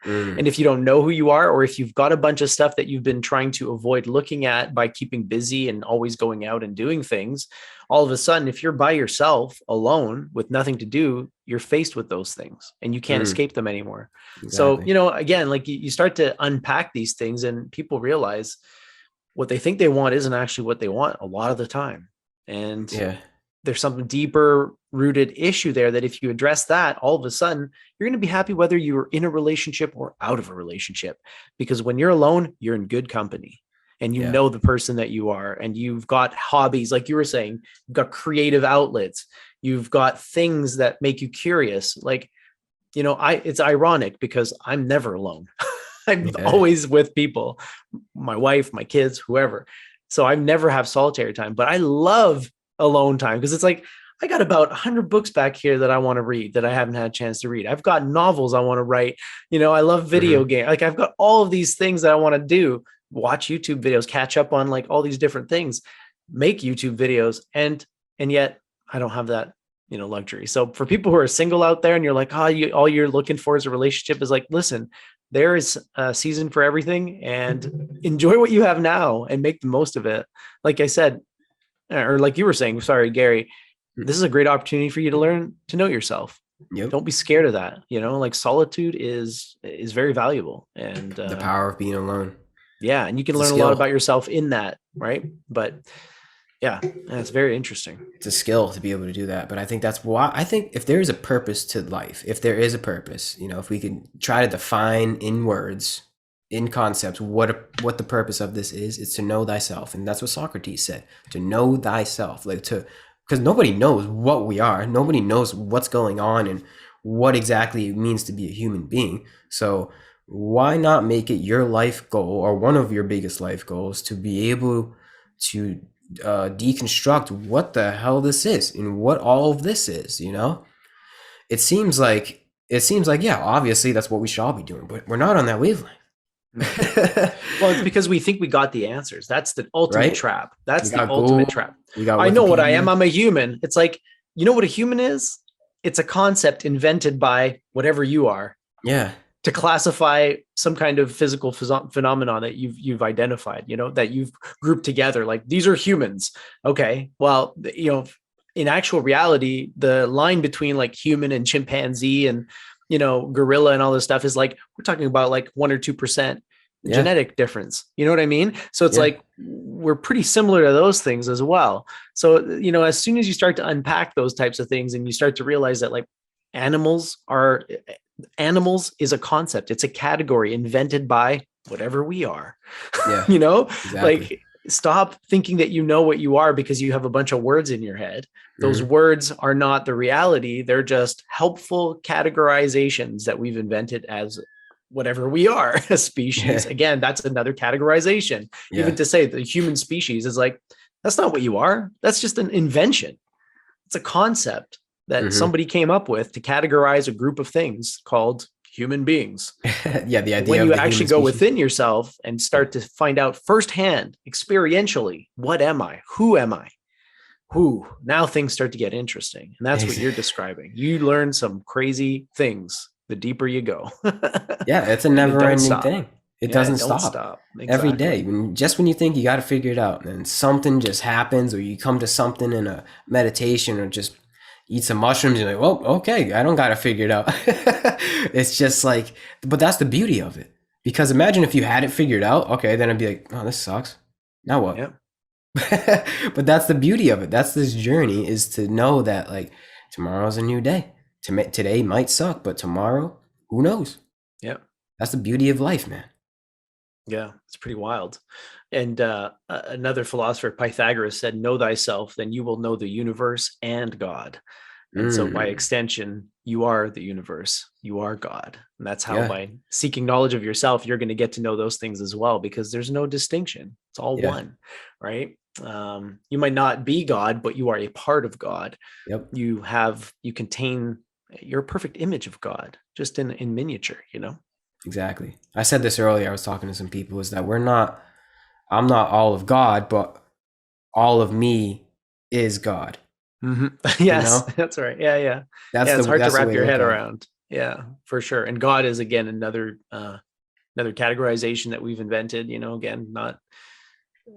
And if you don't know who you are, or if you've got a bunch of stuff that you've been trying to avoid looking at by keeping busy and always going out and doing things, all of a sudden, if you're by yourself alone with nothing to do, you're faced with those things and you can't escape them anymore. Exactly. So, again, like you start to unpack these things and people realize what they think they want isn't actually what they want a lot of the time. And there's some deeper rooted issue there that if you address that, all of a sudden you're going to be happy whether you're in a relationship or out of a relationship, because when you're alone, you're in good company and you know the person that you are, and you've got hobbies, like you were saying, you've got creative outlets, you've got things that make you curious. Like, it's ironic because I'm never alone. I'm always with people, my wife, my kids, whoever. So I never have solitary time, but I love alone time, because it's like I got about 100 books back here that I want to read that I haven't had a chance to read. I've got novels I want to write. I love video games. Like I've got all of these things that I want to do, watch YouTube videos, catch up on like all these different things, make YouTube videos. And yet I don't have that, luxury. So for people who are single out there and you're like, all you're looking for is a relationship, is like, listen, there is a season for everything, and enjoy what you have now and make the most of it. Like I said, or like you were saying, sorry, Gary, this is a great opportunity for you to learn to know yourself. Don't be scared of that. Like solitude is very valuable, and the power of being alone. Yeah. And you can learn a lot about yourself in that. Right. But yeah, it's very interesting. It's a skill to be able to do that. But I think that's why, I think if there is a purpose to life, if there is a purpose, if we could try to define in words, in concepts, what the purpose of this is, it's to know thyself. And that's what Socrates said, to know thyself, because nobody knows what we are. Nobody knows what's going on and what exactly it means to be a human being. So why not make it your life goal, or one of your biggest life goals, to be able to deconstruct what the hell this is and what all of this is? It seems like, yeah, obviously that's what we should all be doing, but we're not on that wavelength. Well, it's because we think we got the answers. That's the ultimate trap. That's the ultimate trap. I know what I am. I'm a human. It's like, what a human is? It's a concept invented by whatever you are. Yeah. To classify some kind of physical phenomenon that you've identified, that you've grouped together. Like, these are humans. Okay. Well, in actual reality, the line between like human and chimpanzee and gorilla and all this stuff is like, we're talking about like 1 or 2% genetic difference. You know what I mean? So it's like, we're pretty similar to those things as well. So, as soon as you start to unpack those types of things and you start to realize that like animals is a concept. It's a category invented by whatever we are, Exactly. Like, stop thinking that you know what you are because you have a bunch of words in your head. Those words are not the reality. They're just helpful categorizations that we've invented as whatever we are, a species. Again, that's another categorization. Even to say the human species is like, that's not what you are. That's just an invention. It's a concept that somebody came up with to categorize a group of things called human beings. The idea when you actually go within yourself and start to find out firsthand, experientially, what am I? Who am I? Now things start to get interesting. And that's what you're describing. You learn some crazy things the deeper you go. It's a never ending thing. It Yeah, doesn't don't stop. stop. Every day, Exactly. just when you think you got to figure it out, and something just happens, or you come to something in a meditation, or just eat some mushrooms, you're like, well, okay, I don't got to figure it out. It's just like, but that's the beauty of it. Because imagine if you had it figured out, okay, then I'd be like, oh, this sucks. Now what? Yeah. But that's the beauty of it. That's this journey, is to know that like tomorrow's a new day. Today might suck, but tomorrow, who knows? Yeah. That's the beauty of life, man. Yeah, it's pretty wild. And another philosopher, Pythagoras, said, "Know thyself, then you will know the universe and God." And so, by Mm, extension, you are the universe, you are God. And that's how, yeah, by seeking knowledge of yourself, you're going to get to know those things as well, because there's no distinction. It's all yeah, one, right? You might not be God, but you are a part of God. yep, You contain your perfect image of God, just in miniature, exactly. I said this earlier. I was talking to some people. Is that I'm not all of God, but all of me is God. hmm You Yes, know, that's right. Yeah, yeah, yeah. It's hard to that's the wrap way to your look head at it. around. Yeah, for sure. And God is, again, another categorization that we've invented. Again, not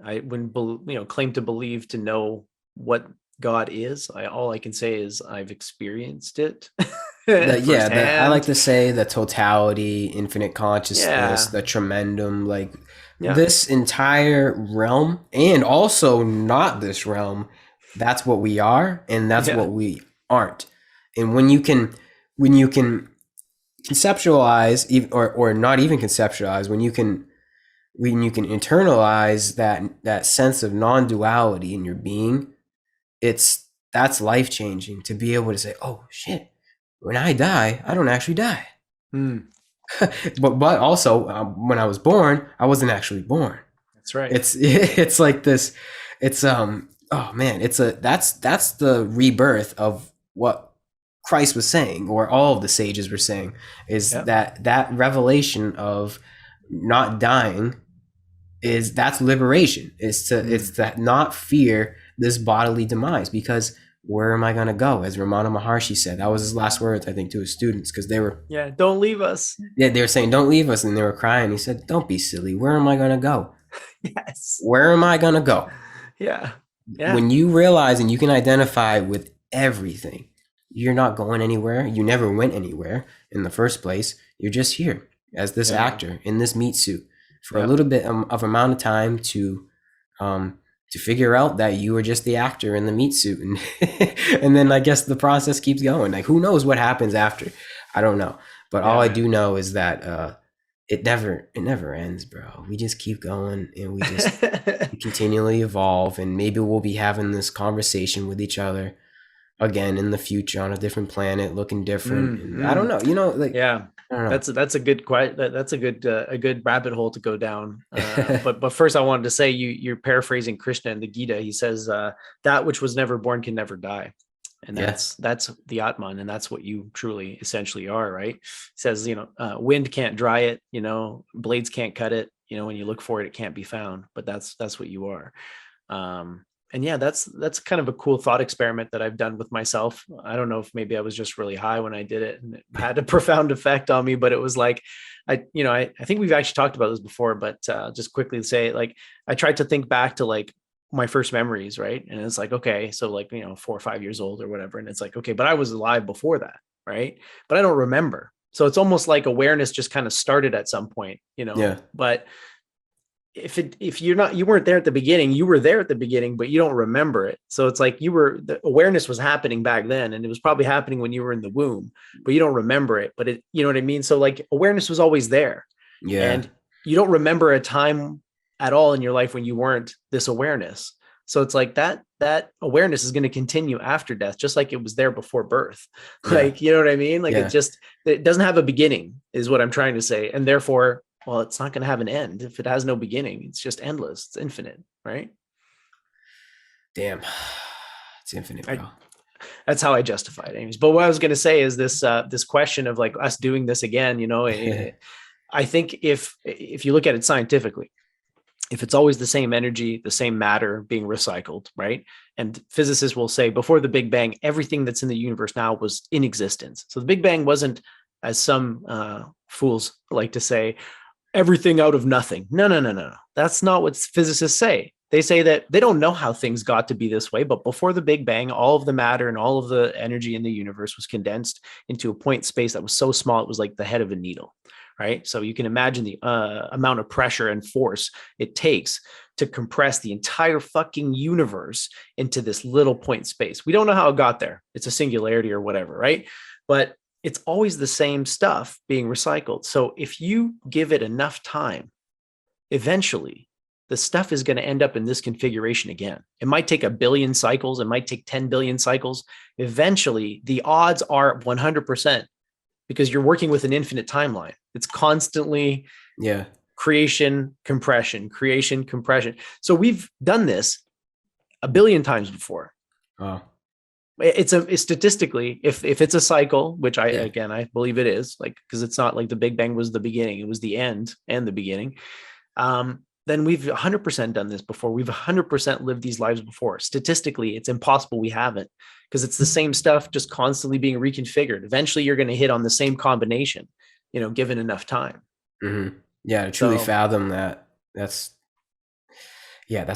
I wouldn't claim to believe to know what God is. All I can say is I've experienced it I like firsthand. to say the totality, infinite consciousness, Yeah, the tremendum, like yeah, this entire realm, and also not this realm. That's what we are, and that's yeah. what we aren't. And when you can conceptualize, or not even conceptualize, when you can internalize that sense of non-duality in your being, that's life changing, to be able to say, oh shit, when I die, I don't actually die. Hmm, But also, when I was born, I wasn't actually born. that's right. It's like this. It's oh man, that's the rebirth of what Christ was saying, or all of the sages were saying, is Yeah. that revelation of not dying, that's liberation. It's Hmm. that not fear this bodily demise, because where am I going to go? As Ramana Maharshi said, that was his last words, I think, to his students, because Yeah. Don't leave us. they were saying, don't leave us, and they were crying. He said, don't be silly. Where am I going to go? Yes. Where am I going to go? Yeah. Yeah. When you realize and you can identify with everything, you're not going anywhere. You never went anywhere in the first place. You're just here as this Yeah. actor in this meat suit for a Yeah. little bit of amount of time to figure out that you were just the actor in the meat suit, and and then I guess the process keeps going. Like, who knows what happens after? I don't know, but all Yeah, I man. do know is that it never ends, bro. We just keep going, and we continually evolve, and maybe we'll be having this conversation with each other again in the future on a different planet, looking different. And I don't Mm-hmm. know, like, Yeah, I don't know. that's a good that's a good rabbit hole to go down. But first, I wanted to say, you're paraphrasing Krishna in the Gita. He says, "That which was never born can never die," and Yeah, that's the Atman, and that's what you truly, essentially are, right? He says, wind can't dry it, blades can't cut it. When you look for it, it can't be found. But that's what you are. And yeah, that's kind of a cool thought experiment that I've done with myself. I don't know if maybe I was just really high when I did it and it had a profound effect on me, but it was like, I think we've actually talked about this before, but just quickly say, like, I tried to think back to, like, my first memories, right? And it's like, okay, so, like, 4 or 5 years old or whatever. And it's like, okay, but I was alive before that, right? But I don't remember. So it's almost like awareness just kind of started at some point, yeah, but if you weren't there at the beginning, you were there at the beginning, but you don't remember it. So it's like, the awareness was happening back then, and it was probably happening when you were in the womb, but you don't remember it. But you know what I mean? So, like, awareness was always there, yeah, and you don't remember a time at all in your life when you weren't this awareness. So it's like that awareness is going to continue after death, just like it was there before birth. yeah, Like, you know what I mean? Like, yeah. it doesn't have a beginning, is what I'm trying to say. And therefore, well, it's not going to have an end. If it has no beginning, it's just endless. It's infinite, right? Damn, it's infinite, I, bro. that's how I justify it, anyways. But what I was going to say is this question of, like, us doing this again. I think if you look at it scientifically, if it's always the same energy, the same matter being recycled, right? And physicists will say, before the Big Bang, everything that's in the universe now was in existence. So the Big Bang wasn't, as some fools like to say, everything out of nothing. No. That's not what physicists say. They say that they don't know how things got to be this way, but before the Big Bang, all of the matter and all of the energy in the universe was condensed into a point space that was so small it was like the head of a needle, right? So you can imagine the amount of pressure and force it takes to compress the entire fucking universe into this little point space. We don't know how it got there. It's a singularity or whatever, right? But it's always the same stuff being recycled. So if you give it enough time, eventually the stuff is going to end up in this configuration again. It might take 1 billion cycles. It might take 10 billion cycles. Eventually, the odds are 100% because you're working with an infinite timeline. It's constantly creation, compression, creation, compression. So we've done this 1 billion times before. Oh. It's statistically, if it's a cycle, which I believe it is, like, because it's not like the Big Bang was the beginning, it was the end and the beginning. Then we've 100% done this before. We've 100% lived these lives before. Statistically, it's impossible we haven't, because it's the same stuff just constantly being reconfigured. Eventually, you're going to hit on the same combination, given enough time. Mm-hmm. Yeah, to truly fathom that, that's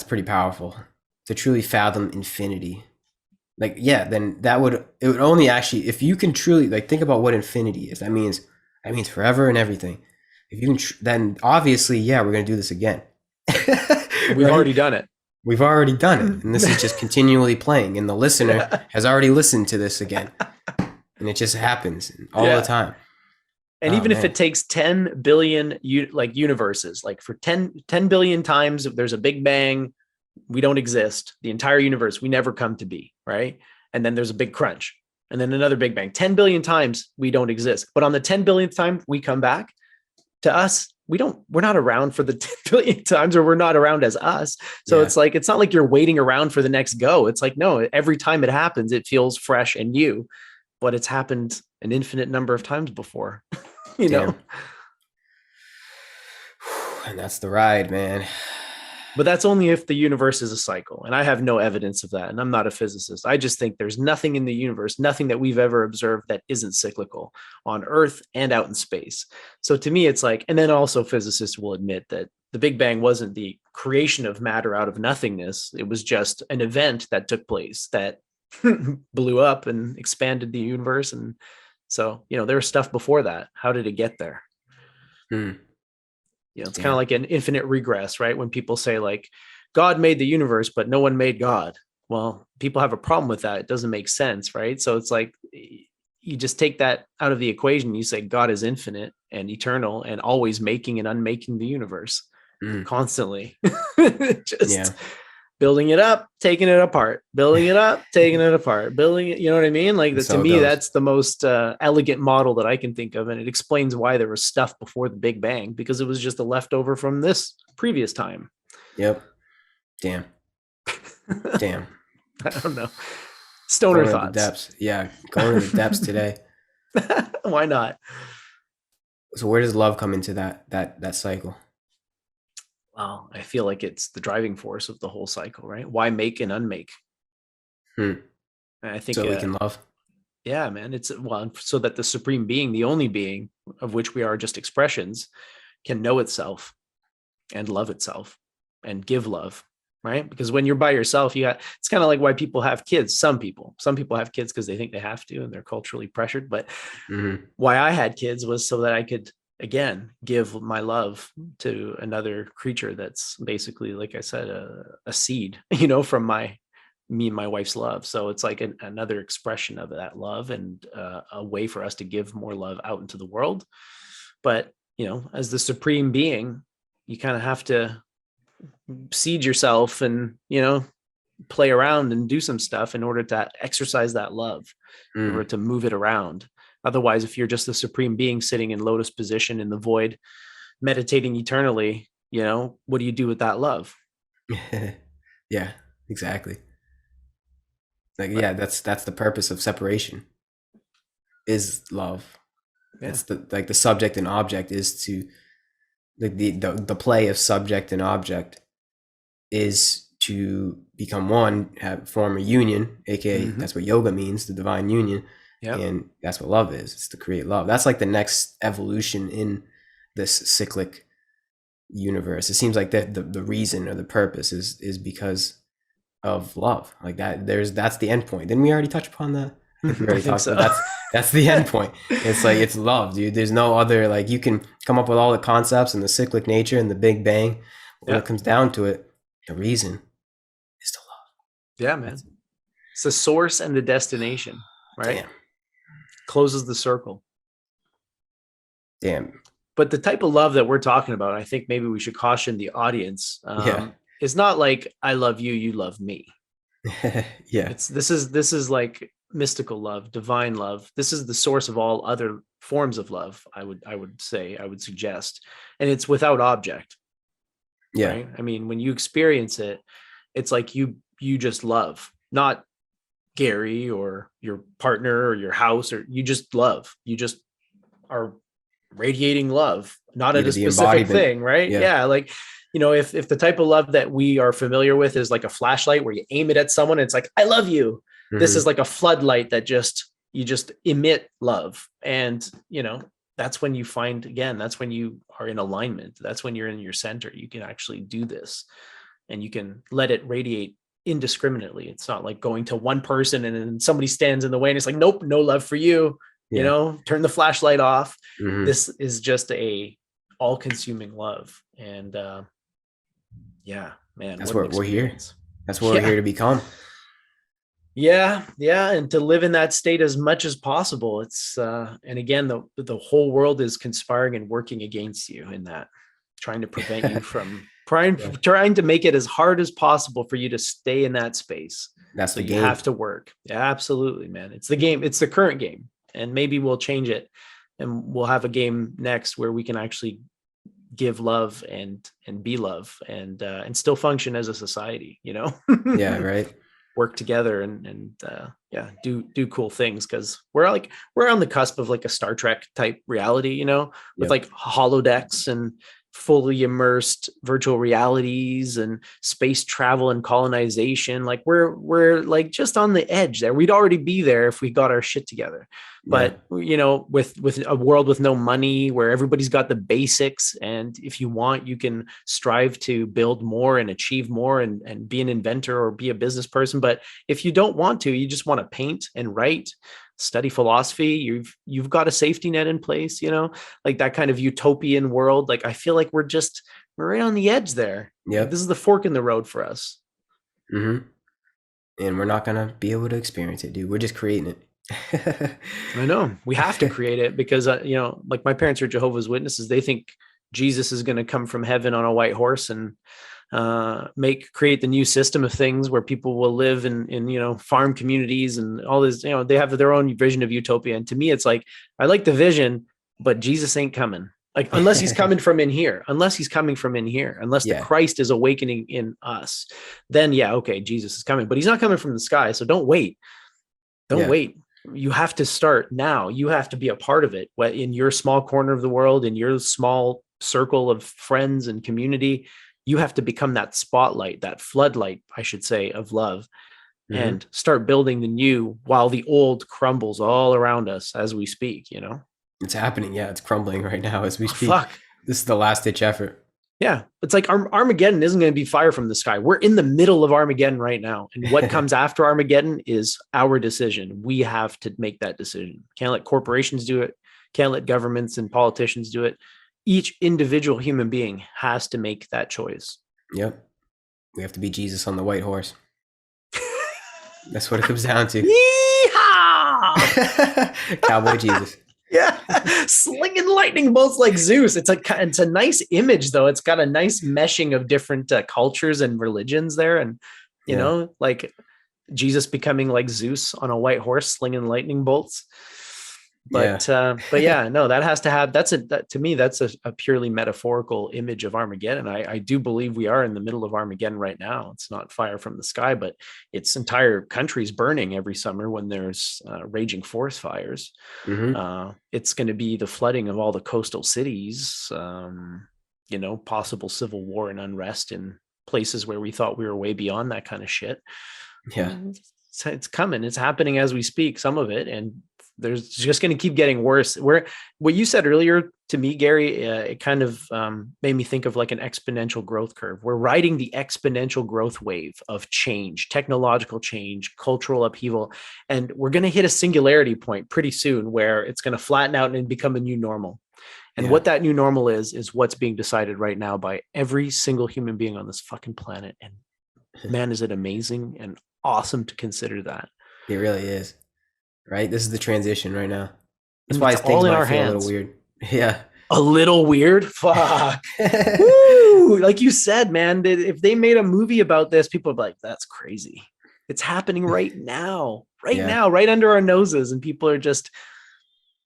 pretty powerful. To truly fathom infinity. Like, then it would only actually, if you can truly, like, think about what infinity is. That means forever and everything. If you can, then obviously, we're going to do this again. We've already done it. We've already done it. And this is just continually playing. And the listener has already listened to this again. And it just happens all the time. And even if it takes 10 billion universes, like for 10 billion times, if there's a Big Bang, we don't exist. The entire universe, we never come to be, right? And then there's a big crunch. And then another Big Bang. 10 billion times, we don't exist. But on the 10 billionth time we come back, to us, we're not around for the 10 billion times, or we're not around as us. So it's like, it's not like you're waiting around for the next go. It's like, no, every time it happens, it feels fresh and new, but it's happened an infinite number of times before, you know? And that's the ride, man. But that's only if the universe is a cycle. And I have no evidence of that. And I'm not a physicist. I just think there's nothing in the universe, nothing that we've ever observed that isn't cyclical on Earth and out in space. So to me, it's like, and then also physicists will admit that the Big Bang wasn't the creation of matter out of nothingness. It was just an event that took place that blew up and expanded the universe. And so, there was stuff before that. How did it get there? It's kind of like an infinite regress, right? When people say like, God made the universe, but no one made God. Well, people have a problem with that. It doesn't make sense, right? So it's like, you just take that out of the equation. You say God is infinite and eternal and always making and unmaking the universe constantly. Just building it up, taking it apart, building it up, taking it apart, building it. You know what I mean? Like to me, that's the most elegant model that I can think of. And it explains why there was stuff before the Big Bang, because it was just a leftover from this previous time. Yep. Damn. I don't know. Stoner going thoughts. To the depths. Yeah. Going to the depths today. Why not? So where does love come into that cycle? Well, I feel like it's the driving force of the whole cycle, right? Why make and unmake? I think so we can love. Yeah, man. It's so that the supreme being, the only being of which we are just expressions, can know itself and love itself and give love, right? Because when you're by yourself, it's kind of like why people have kids. Some people have kids because they think they have to and they're culturally pressured. But why I had kids was so that I could, again, give my love to another creature that's basically, like I said, a seed, from me and my wife's love. So it's like another expression of that love and a way for us to give more love out into the world. But, as the supreme being, you kind of have to seed yourself and, play around and do some stuff in order to exercise that love, in order to move it around. Otherwise, if you're just the supreme being sitting in lotus position in the void, meditating eternally, what do you do with that love? Yeah, exactly. Like, that's the purpose of separation, is love. It's the subject and object is to the play of subject and object is to become one, form a union, aka that's what yoga means, the divine union. Yep. And that's what love is. It's to create love. That's like the next evolution in this cyclic universe. It seems like the reason or the purpose is because of love. Like that's the end point. Didn't we already touch upon that? I think we I already think talked so. about that's the end point. It's like it's love, dude. There's no other, like, you can come up with all the concepts and the cyclic nature and the Big Bang. When Yeah. it comes down to it, the reason is to love. Yeah, man. It's the source and the destination, right? Damn. Closes the circle. Damn. But the type of love that we're talking about, I think maybe we should caution the audience. Yeah. It's not like I love you, you love me. Yeah. This is like mystical love, divine love. This is the source of all other forms of love. I would suggest, and it's without object. Yeah. Right? I mean, when you experience it, it's like you just love, not Gary or your partner or your house, or you just love. You just are radiating love, not at a specific thing, right? Yeah. Like, if the type of love that we are familiar with is like a flashlight where you aim it at someone, it's like, I love you. Mm-hmm. This is like a floodlight that you just emit love. And, that's when you find, again, that's when you are in alignment. That's when you're in your center. You can actually do this and you can let it radiate indiscriminately. It's not like going to one person and then somebody stands in the way and it's like, nope, no love for you. Yeah. Turn the flashlight off. Mm-hmm. This is just a all-consuming love. And yeah, man, that's what we're here. That's what we're here to become. Yeah. And to live in that state as much as possible. It's and again, the whole world is conspiring and working against you in that, trying to prevent you from trying to make it as hard as possible for you to stay in that space. That's the game. You have to work. Yeah, absolutely, man. It's the game. It's the current game. And maybe we'll change it and we'll have a game next where we can actually give love and be love and still function as a society, Yeah, right. Work together and do cool things, because we're on the cusp of like a Star Trek type reality, with like holodecks and fully immersed virtual realities and space travel and colonization. Like we're like just on the edge there. We'd already be there if we got our shit together. But with a world with no money, where everybody's got the basics, and if you want, you can strive to build more and achieve more and be an inventor or be a business person. But if you don't want to, you just want to paint and write, study philosophy, you've got a safety net in place, like that kind of utopian world. Like I feel like we're right on the edge there. Yeah, like, this is the fork in the road for us. Mm-hmm. And we're not gonna be able to experience it, dude. We're just creating it. I know we have to create it because like my parents are Jehovah's Witnesses. They think Jesus is going to come from heaven on a white horse and create the new system of things where people will live in farm communities and all this. They have their own vision of utopia. And to me, it's like, I like the vision, but Jesus ain't coming. Like, unless he's coming from in here, unless the Christ is awakening in us, then okay, Jesus is coming, but he's not coming from the sky. So don't wait. Don't wait. You have to start now. You have to be a part of it in your small corner of the world, in your small circle of friends and community. You have to become that spotlight, that floodlight, I should say, of love, and start building the new while the old crumbles all around us as we speak, It's happening. Yeah, it's crumbling right now as we speak. Fuck. This is the last ditch effort. Yeah, it's like Armageddon isn't going to be fire from the sky. We're in the middle of Armageddon right now. And what comes after Armageddon is our decision. We have to make that decision. Can't let corporations do it. Can't let governments and politicians do it. Each individual human being has to make that choice. Yep. We have to be Jesus on the white horse. That's what it comes down to. Yeehaw! Cowboy Jesus. Yeah, slinging lightning bolts like Zeus. It's a nice image, though. It's got a nice meshing of different cultures and religions there, and like Jesus becoming like Zeus on a white horse, slinging lightning bolts. But that has to have. To me, that's a purely metaphorical image of Armageddon. I do believe we are in the middle of Armageddon right now. It's not fire from the sky, but its entire country's burning every summer when there's raging forest fires. It's going to be the flooding of all the coastal cities. Possible civil war and unrest in places where we thought we were way beyond that kind of shit. Yeah, it's coming. It's happening as we speak. Some of it, and there's just going to keep getting worse. Where what you said earlier to me, Gary, it kind of made me think of like an exponential growth curve. We're riding the exponential growth wave of change, technological change, cultural upheaval, and we're going to hit a singularity point pretty soon where it's going to flatten out and become a new normal. And what that new normal is what's being decided right now by every single human being on this fucking planet. And man, is it amazing and awesome to consider that. It really is. Right? This is the transition right now. That's And why it's things all in might our feel a hands. little weird. Yeah. A little weird? Fuck. Woo! Like you said, man, if they made a movie about this, people would be like, that's crazy. It's happening right now, right under our noses. And people are just,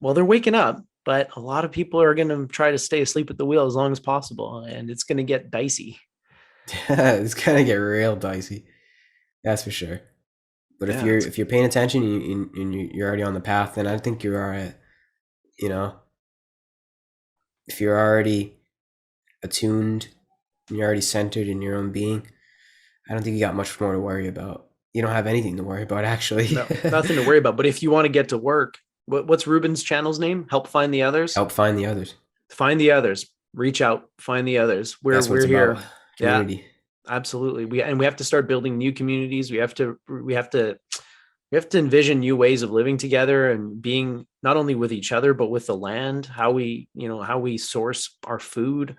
well, they're waking up, but a lot of people are going to try to stay asleep at the wheel as long as possible. And it's going to get dicey. It's gonna get real dicey. That's for sure. But if you're paying attention and you're already on the path, then I think you're all right. You know, if you're already attuned and you're already centered in your own being, I don't think you got much more to worry about. You don't have anything to worry about, actually. No, nothing to worry about. But if you want to get to work, what's Ruben's channel's name? Help find the others. Help find the others. Find the others. Reach out. Find the others. We're here. About. Community. Yeah, absolutely. We have to start building new communities. We have to envision new ways of living together and being not only with each other but with the land. How we source our food.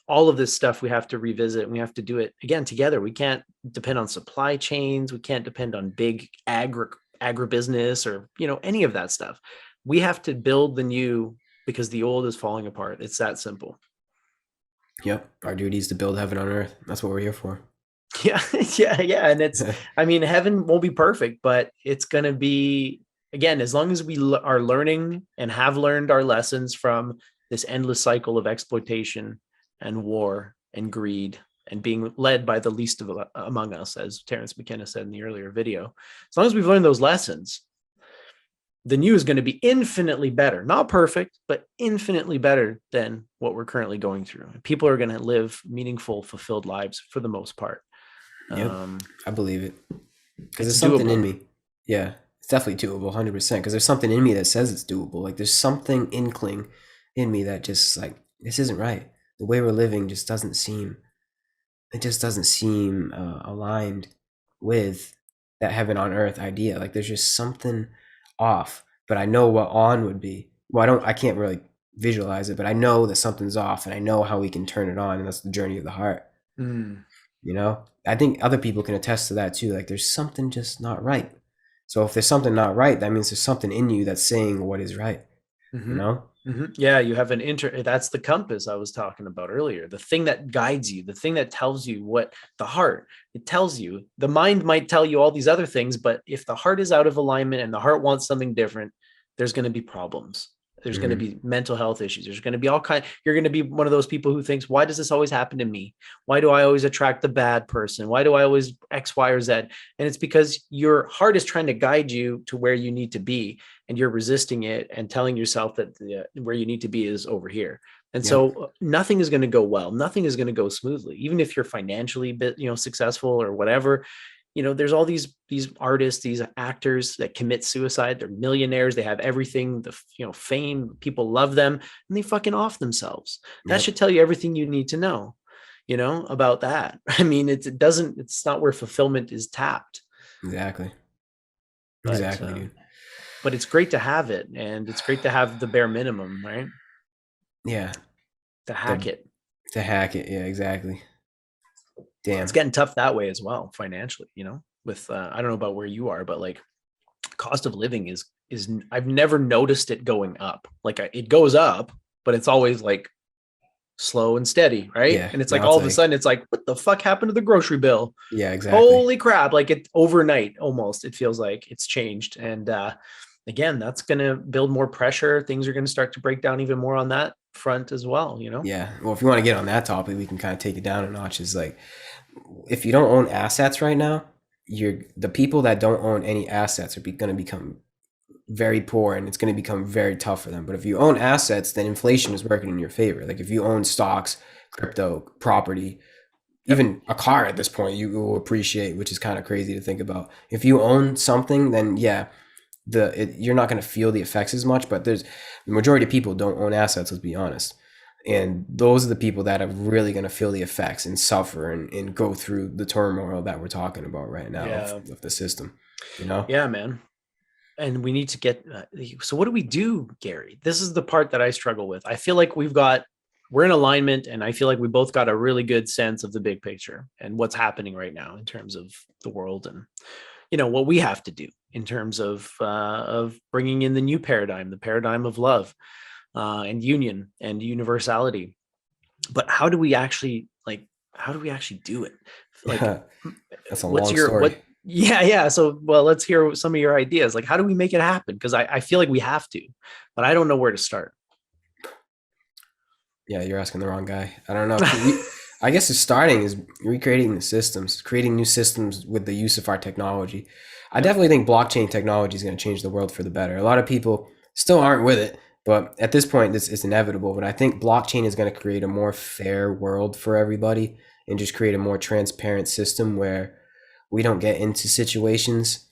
All of this stuff we have to revisit, and we have to do it again together. We can't depend on supply chains. We can't depend on big agribusiness or any of that stuff. We have to build the new because the old is falling apart. It's that simple. Yep. Our duty is to build heaven on earth. That's what we're here for. Yeah. And it's, I mean, heaven won't be perfect, but it's going to be, again, as long as we are learning and have learned our lessons from this endless cycle of exploitation and war and greed and being led by the least among us, as Terrence McKenna said in the earlier video, as long as we've learned those lessons, the new is going to be infinitely better, not perfect, but infinitely better than what we're currently going through. People are going to live meaningful, fulfilled lives for the most part. Yep, I believe it. Because there's It's something doable. in me. Yeah, it's definitely doable, 100%. Because there's something in me that says it's doable. Like there's something inkling in me that just like, this isn't right. The way we're living just doesn't seem, aligned with that heaven on earth idea. Like there's just something off, but I know what on would be. Well, I can't really visualize it, but I know that something's off and I know how we can turn it on. And that's the journey of the heart. I think other people can attest to that too. Like there's something just not right. So if there's something not right, that means there's something in you that's saying what is right. Yeah, you have that's the compass I was talking about earlier. The thing that guides you, the thing that tells you what the heart, it tells you. The mind might tell you all these other things, but if the heart is out of alignment and the heart wants something different, there's going to be problems. There's going to be mental health issues. There's going to be you're going to be one of those people who thinks, why does this always happen to me? Why do I always attract the bad person? Why do I always X, Y, or Z? And it's because your heart is trying to guide you to where you need to be, and you're resisting it and telling yourself that where you need to be is over here. And so nothing is going to go well. Nothing is going to go smoothly. Even if you're financially, successful or whatever, there's all these artists, these actors that commit suicide. They're millionaires. They have everything, fame, people love them, and they fucking off themselves. That should tell you everything you need to know, about that. I mean, it's not where fulfillment is tapped. Exactly. But, dude. But it's great to have it. And it's great to have the bare minimum, right? Yeah. To hack it. Yeah, exactly. Damn. It's getting tough that way as well, financially, with, I don't know about where you are, but like cost of living is I've never noticed it going up. Like it goes up, but it's always like slow and steady. Right. Yeah, and it's like all of a sudden it's like, what the fuck happened to the grocery bill? Yeah, exactly. Holy crap. Like it overnight, almost, it feels like it's changed. And, again, that's going to build more pressure. Things are going to start to break down even more on that front as well, Yeah. Well, if you want to get on that topic, we can kind of take it down a notch. Is like, if you don't own assets right now, the people that don't own any assets are going to become very poor, and it's going to become very tough for them. But if you own assets, then inflation is working in your favor. Like if you own stocks, crypto, property, even a car at this point, you will appreciate, which is kind of crazy to think about. If you own something, then yeah, you're not going to feel the effects as much. But the majority of people don't own assets, let's be honest, and those are the people that are really going to feel the effects and suffer and go through the turmoil that we're talking about right now of the system, you know? Yeah, man. And we need to get, so what do we do, Gary? This is the part that I struggle with. I feel like we're in alignment, and I feel like we both got a really good sense of the big picture and what's happening right now in terms of the world, and what we have to do in terms of bringing in the new paradigm, the paradigm of love and union and universality. But how do we actually do it? Like, That's a long story. Yeah. So, well, let's hear some of your ideas. Like, how do we make it happen? Because I feel like we have to, but I don't know where to start. Yeah, you're asking the wrong guy. I don't know. I guess the starting is recreating the systems, creating new systems with the use of our technology. I definitely think blockchain technology is going to change the world for the better. A lot of people still aren't with it, but at this point, it's inevitable. But I think blockchain is going to create a more fair world for everybody and just create a more transparent system where we don't get into situations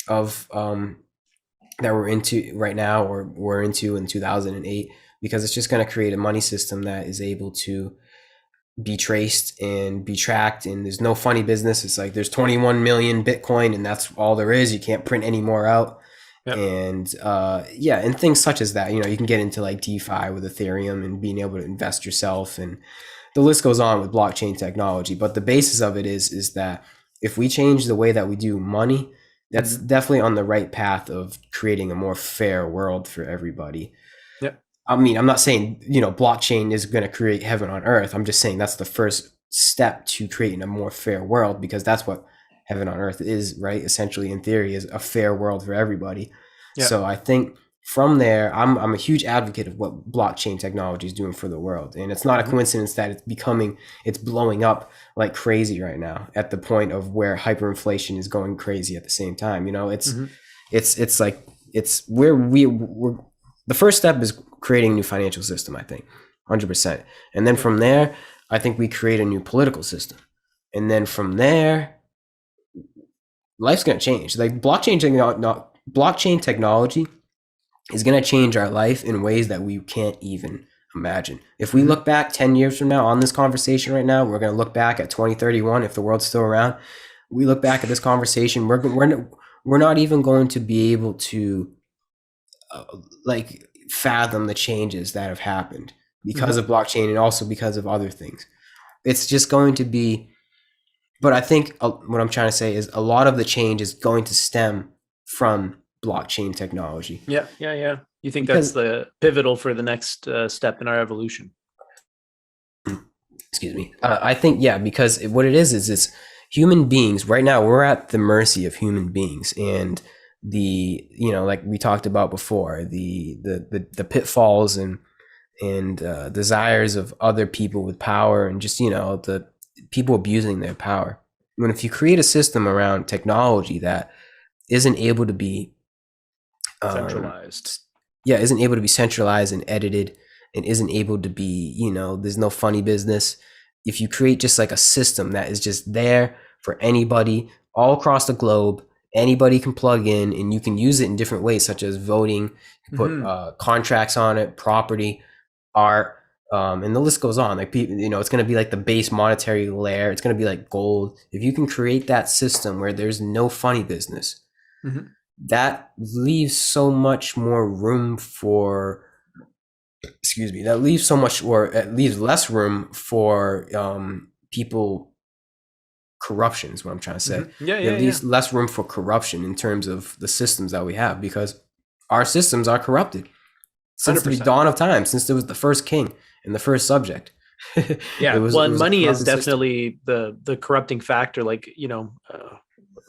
of that we're into right now or were into in 2008, because it's just going to create a money system that is able to be traced and be tracked, and there's no funny business. It's like there's 21 million Bitcoin and that's all there is. You can't print any more out. Yep. And and things such as that. You can get into like DeFi with Ethereum and being able to invest yourself, and the list goes on with blockchain technology. But the basis of it is that if we change the way that we do money, that's definitely on the right path of creating a more fair world for everybody. Yep. I mean, I'm not saying, blockchain is going to create heaven on earth. I'm just saying that's the first step to creating a more fair world, because that's what heaven on earth is, right? Essentially, in theory, is a fair world for everybody. Yep. So I think from there, I'm a huge advocate of what blockchain technology is doing for the world. And it's not a coincidence that it's blowing up like crazy right now, at the point of where hyperinflation is going crazy at the same time. It's like, it's where we're the first step is creating a new financial system, I think, 100%. And then from there, I think we create a new political system. And then from there, life's going to change. Like blockchain technology is going to change our life in ways that we can't even imagine. If we look back 10 years from now on this conversation right now, we're going to look back at 2031, if the world's still around. We look back at this conversation, we're not even going to be able to fathom the changes that have happened because of blockchain, and also because of other things. It's just going to be, but I think what I'm trying to say is a lot of the change is going to stem from blockchain technology. Yeah. You think that's the pivotal for the next step in our evolution? Excuse me. I think, because what it is it's human beings right now. We're at the mercy of human beings, and like we talked about before, the pitfalls and desires of other people with power, and just the people abusing their power. If you create a system around technology that isn't able to be centralized, and edited, and isn't able to be, there's no funny business. If you create just like a system that is just there for anybody all across the globe, anybody can plug in, and you can use it in different ways, such as voting, put contracts on it, property, art, and the list goes on. Like people, it's going to be like the base monetary layer. It's going to be like gold. If you can create that system where there's no funny business, that leaves so much more room for, that leaves so much, or it leaves less room for people. Corruption is what I'm trying to say. It leaves less room for corruption in terms of the systems that we have, because our systems are corrupted since 100%. The dawn of time, since there was the first king and the first subject. And money is definitely the corrupting factor. Like,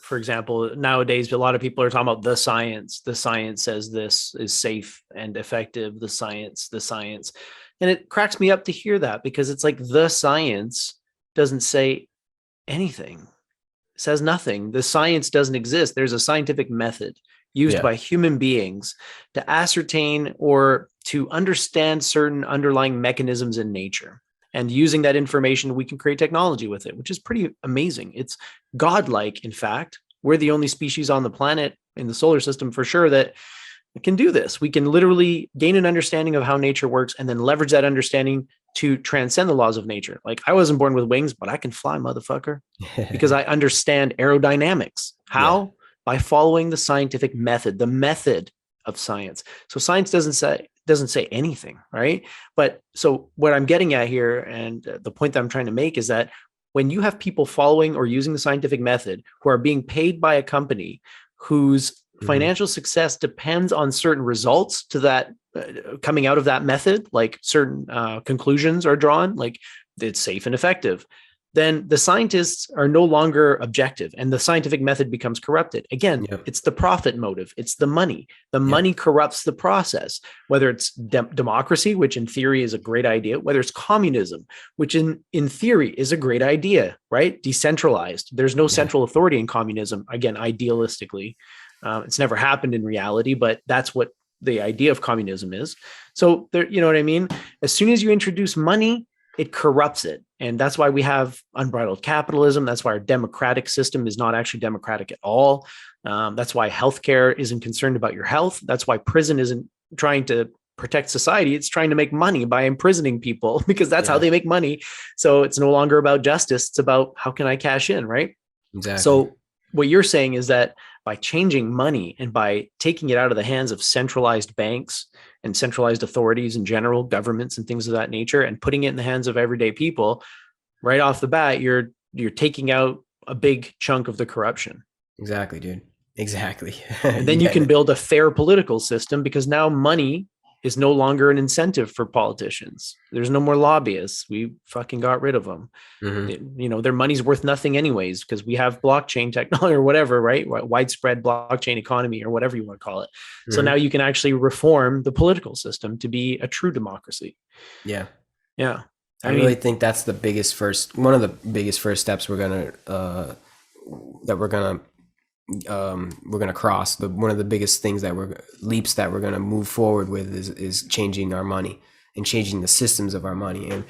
for example, nowadays a lot of people are talking about the science. The science says this is safe and effective. The science, and it cracks me up to hear that, because it's like the science doesn't say anything, it says nothing. The science doesn't exist. There's a scientific method used by human beings to ascertain or to understand certain underlying mechanisms in nature. And using that information, we can create technology with it, which is pretty amazing. It's godlike, in fact. We're the only species on the planet in the solar system for sure that can do this. We can literally gain an understanding of how nature works and then leverage that understanding to transcend the laws of nature. Like, I wasn't born with wings, but I can fly, motherfucker, because I understand aerodynamics. How? Yeah. By following the scientific method, the method of science. So science doesn't say anything, right? But so what I'm getting at here, and the point that I'm trying to make, is that when you have people following or using the scientific method who are being paid by a company whose financial success depends on certain results to that coming out of that method, like certain conclusions are drawn, like it's safe and effective, then the scientists are no longer objective and the scientific method becomes corrupted. Again, it's the profit motive. It's the money. The money corrupts the process, whether it's democracy, which in theory is a great idea, whether it's communism, which in theory is a great idea, right? Decentralized. There's no central authority in communism. Again, idealistically, it's never happened in reality, but that's what the idea of communism is. So there, you know what I mean? As soon as you introduce money, it corrupts it. And that's why we have unbridled capitalism. That's why our democratic system is not actually democratic at all. That's why healthcare isn't concerned about your health. That's why prison isn't trying to protect society. It's trying to make money by imprisoning people because that's how they make money. So it's no longer about justice. It's about how can I cash in, right? Exactly. So what you're saying is that by changing money and by taking it out of the hands of centralized banks and centralized authorities in general, governments and things of that nature, and putting it in the hands of everyday people, right off the bat, you're taking out a big chunk of the corruption. Exactly, dude. Exactly. And then you can build a fair political system because now money is no longer an incentive for politicians. There's no more lobbyists. We fucking got rid of them. Their money's worth nothing anyways, because we have blockchain technology or whatever, right? Widespread blockchain economy or whatever you want to call it. So now you can actually reform the political system to be a true democracy. Yeah. Yeah. I really think that's one of the biggest first steps we're going to cross. One of the biggest things leaps that we're going to move forward with is changing our money and changing the systems of our money. And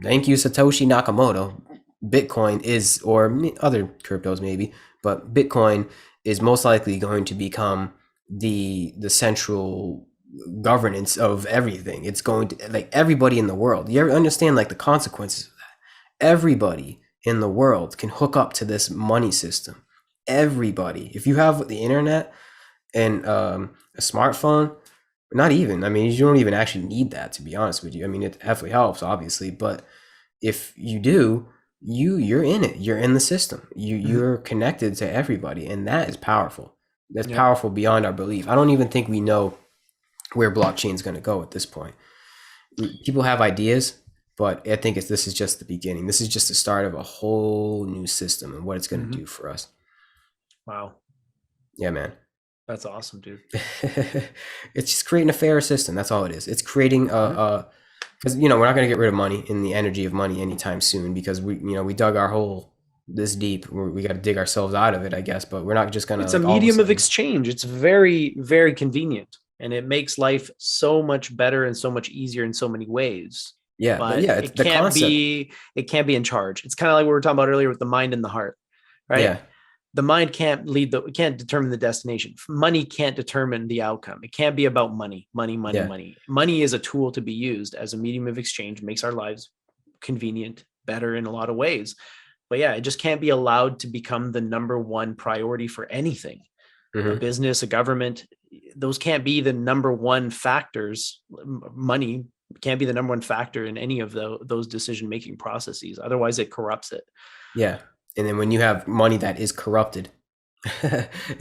thank you, Satoshi Nakamoto. Bitcoin is, or other cryptos maybe, but Bitcoin is most likely going to become the central governance of everything. It's going to, like, everybody in the world. You ever understand, like, the consequences of that? Everybody in the world can hook up to this money system. Everybody. If you have the internet and a smartphone, not even, I mean, you don't even actually need that, to be honest with you. I mean, it definitely helps, obviously, but if you do, you're in it. You're in the system. You're connected to everybody, and that is powerful. That's powerful beyond our belief. I don't even think we know where blockchain is going to go at this point. People have ideas, but I think this is just the beginning. This is just the start of a whole new system and what it's going to do for us. Wow. Yeah, man. That's awesome, dude. It's just creating a fairer system. That's all it is. It's creating because we're not going to get rid of money and the energy of money anytime soon, because we dug our hole this deep. We got to dig ourselves out of it, I guess. But we're not just going to. It's a medium of exchange. It's very, very convenient, and it makes life so much better and so much easier in so many ways. Yeah, but it's it can't be. It can't be in charge. It's kind of like what we were talking about earlier with the mind and the heart, right? Yeah. The mind can't can't determine the destination. Money can't determine the outcome. It can't be about money. Money is a tool to be used as a medium of exchange, makes our lives convenient, better in a lot of ways. But yeah, it just can't be allowed to become the number one priority for anything. A business, a government, those can't be the number one factors. Money can't be the number one factor in any of those decision-making processes. Otherwise, it corrupts it. Yeah. And then when you have money that is corrupted,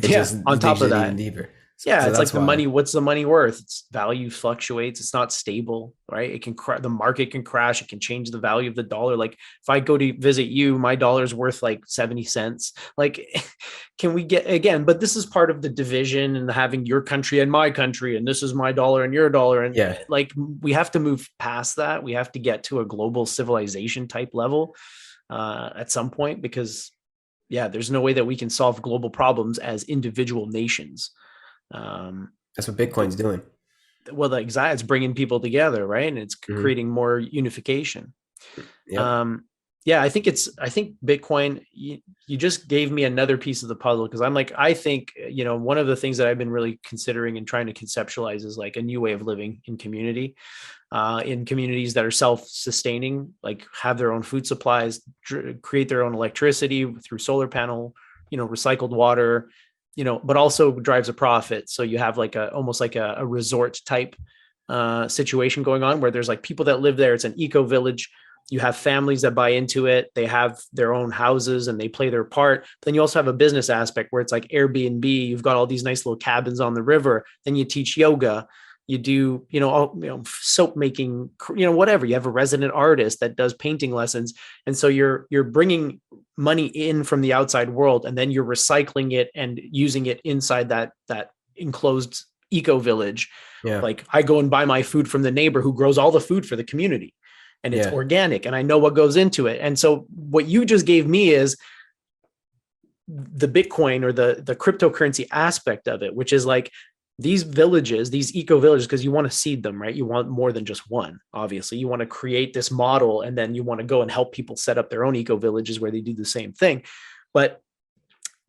just on top of that, even deeper. So it's like the money. What's the money worth? Its value fluctuates. It's not stable, right? It can the market can crash. It can change the value of the dollar. Like if I go to visit you, my dollar's worth like 70 cents. Like, can we get again? But this is part of the division and having your country and my country, and this is my dollar and your dollar. And like we have to move past that. We have to get to a global civilization type level at some point, because there's no way that we can solve global problems as individual nations. That's what Bitcoin's doing. Well, it's bringing people together, right? And it's creating more unification. yeah, I think Bitcoin, you just gave me another piece of the puzzle. Cause I'm like, I think, one of the things that I've been really considering and trying to conceptualize is like a new way of living in community, in communities that are self-sustaining, like have their own food supplies, create their own electricity through solar panel, recycled water, but also drives a profit. So you have like almost like a resort type situation going on where there's like people that live there. It's an eco village. You have families that buy into it. They have their own houses and they play their part. But then you also have a business aspect where it's like Airbnb. You've got all these nice little cabins on the river. Then you teach yoga. You do, soap making, whatever. You have a resident artist that does painting lessons. And so you're bringing money in from the outside world, and then you're recycling it and using it inside that enclosed eco village. Yeah. Like I go and buy my food from the neighbor who grows all the food for the community. And it's organic and I know what goes into it. And so what you just gave me is the Bitcoin or the cryptocurrency aspect of it, which is like these villages, these eco villages, because you want to seed them, right? You want more than just one. Obviously, you want to create this model and then you want to go and help people set up their own eco villages where they do the same thing. But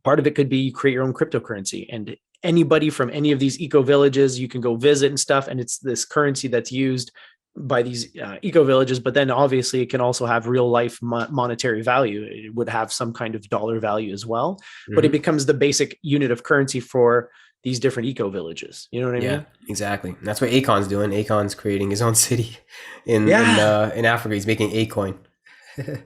part of it could be you create your own cryptocurrency, and anybody from any of these eco villages, you can go visit and stuff. And it's this currency that's used by these eco villages, but then obviously it can also have real life monetary value. It would have some kind of dollar value as well, but it becomes the basic unit of currency for these different eco villages. You know what I mean? Yeah, exactly. And that's what Akon's doing. Akon's creating his own city in Africa. He's making Acoin.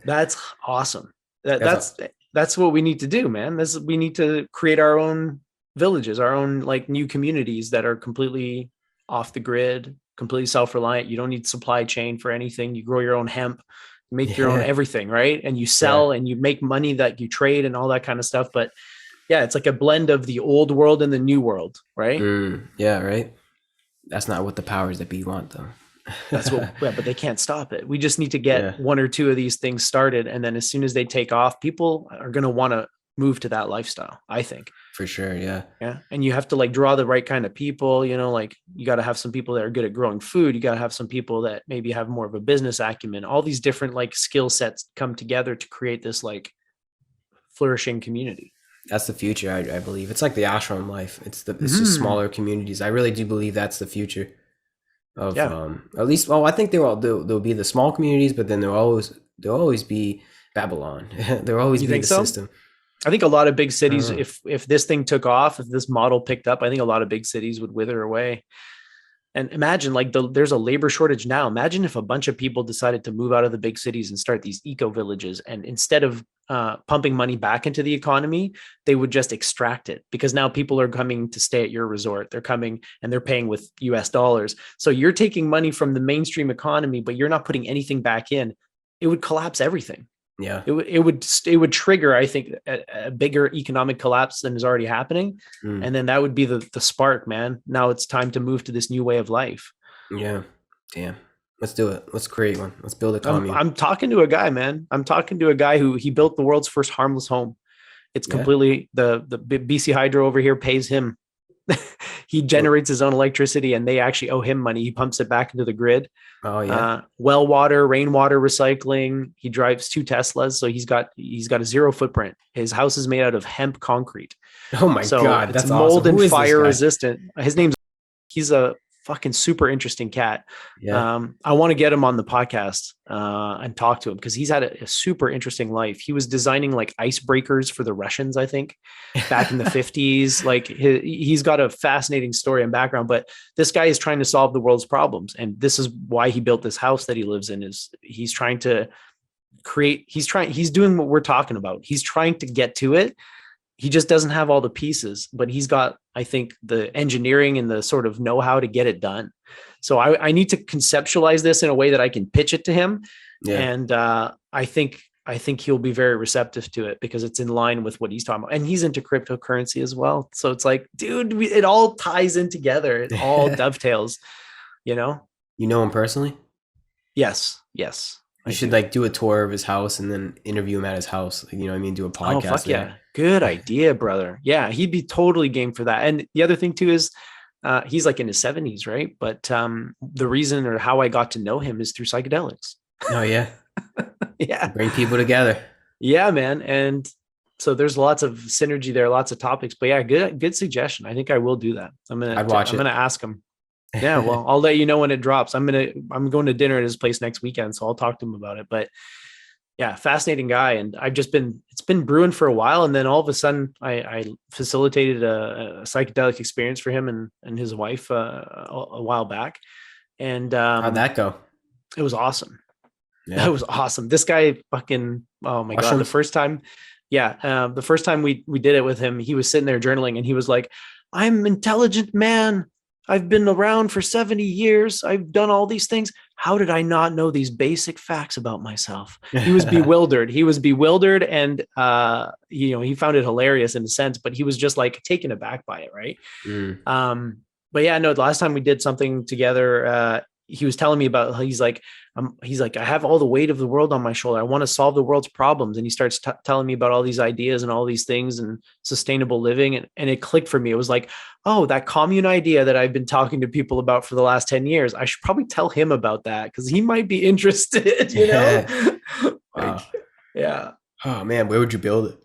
That's awesome. That's what we need to do, man. We need to create our own villages, our own like new communities that are completely off the grid, completely self-reliant. You don't need supply chain for anything. You grow your own hemp, make your own everything, right? And you sell and you make money that you trade and all that kind of stuff. But yeah, it's like a blend of the old world and the new world, right? Yeah, right. That's not what the powers that be want, though. That's what, but they can't stop it. We just need to get one or two of these things started. And then as soon as they take off, people are going to want to move to that lifestyle, I think. For sure. Yeah. Yeah. And you have to like draw the right kind of people, like you got to have some people that are good at growing food. You got to have some people that maybe have more of a business acumen. All these different like skill sets come together to create this like flourishing community. That's the future. I believe it's like the ashram life. It's just smaller communities. I really do believe that's the future of, at least, well, I think there'll be the small communities, but then there'll always be Babylon. There'll always be the system. I think a lot of big cities, if this thing took off, if this model picked up, I think a lot of big cities would wither away. And imagine like there's a labor shortage now. Imagine if a bunch of people decided to move out of the big cities and start these eco villages. And instead of pumping money back into the economy, they would just extract it, because now people are coming to stay at your resort. They're coming and they're paying with US dollars. So you're taking money from the mainstream economy, but you're not putting anything back in. It would collapse everything. Yeah, it would trigger, I think, a bigger economic collapse than is already happening, and then that would be the spark, man. Now it's time to move to this new way of life. Yeah, damn. Let's do it. Let's create one. Let's build a commune. I'm talking to a guy, man. I'm talking to a guy who he built the world's first harmless home. It's completely the BC Hydro over here pays him. He generates his own electricity, and they actually owe him money. He pumps it back into the grid. Oh yeah. Well water, rainwater recycling. He drives 2 Teslas, so he's got a 0 footprint. His house is made out of hemp concrete. Oh my God, it's that's mold awesome. and fire resistant. He's a fucking super interesting cat. Yeah. I want to get him on the podcast and talk to him, because he's had a super interesting life. He was designing like icebreakers for the Russians, I think, back in the 50s. Like he's got a fascinating story and background, but this guy is trying to solve the world's problems. And this is why he built this house that he lives in. Is he's trying to he's doing what we're talking about. He's trying to get to it. He just doesn't have all the pieces, but he's got, I think, the engineering and the sort of know-how to get it done. So I need to conceptualize this in a way that I can pitch it to him. Yeah. And I think he'll be very receptive to it, because it's in line with what he's talking about. And he's into cryptocurrency as well. So it's like, dude, it all ties in together. It all dovetails, You know him personally? Yes. You should like do a tour of his house and then interview him at his house. You know what I mean? Do a podcast. Oh, fuck yeah. Good idea, brother. Yeah, he'd be totally game for that. And the other thing too is he's like in his 70s, right? But the reason or how I got to know him is through psychedelics. Oh, yeah. Yeah. Bring people together. Yeah, man. And so there's lots of synergy there, lots of topics. But yeah, good suggestion. I think I will do that. I'd watch I'm it. gonna ask him. Yeah, well, I'll let you know when it drops. I'm going to dinner at his place next weekend, so I'll talk to him about it. But yeah, fascinating guy. And it's been brewing for a while. And then all of a sudden I facilitated a psychedelic experience for him and his wife a while back. And How'd that go? it was awesome. Yeah. That was awesome. This guy fucking, oh my God. The first time we did it with him, he was sitting there journaling and he was like, I'm an intelligent man. I've been around for 70 years. I've done all these things. How did I not know these basic facts about myself? He was bewildered. And, he found it hilarious in a sense, but he was just like taken aback by it. Right. But yeah, no, the last time we did something together, he was telling me about, he's like, I have all the weight of the world on my shoulder. I want to solve the world's problems. And he starts telling me about all these ideas and all these things and sustainable living. And it clicked for me. It was like, oh, that commune idea that I've been talking to people about for the last 10 years. I should probably tell him about that because he might be interested, you know? Wow. Yeah. Oh man, where would you build it?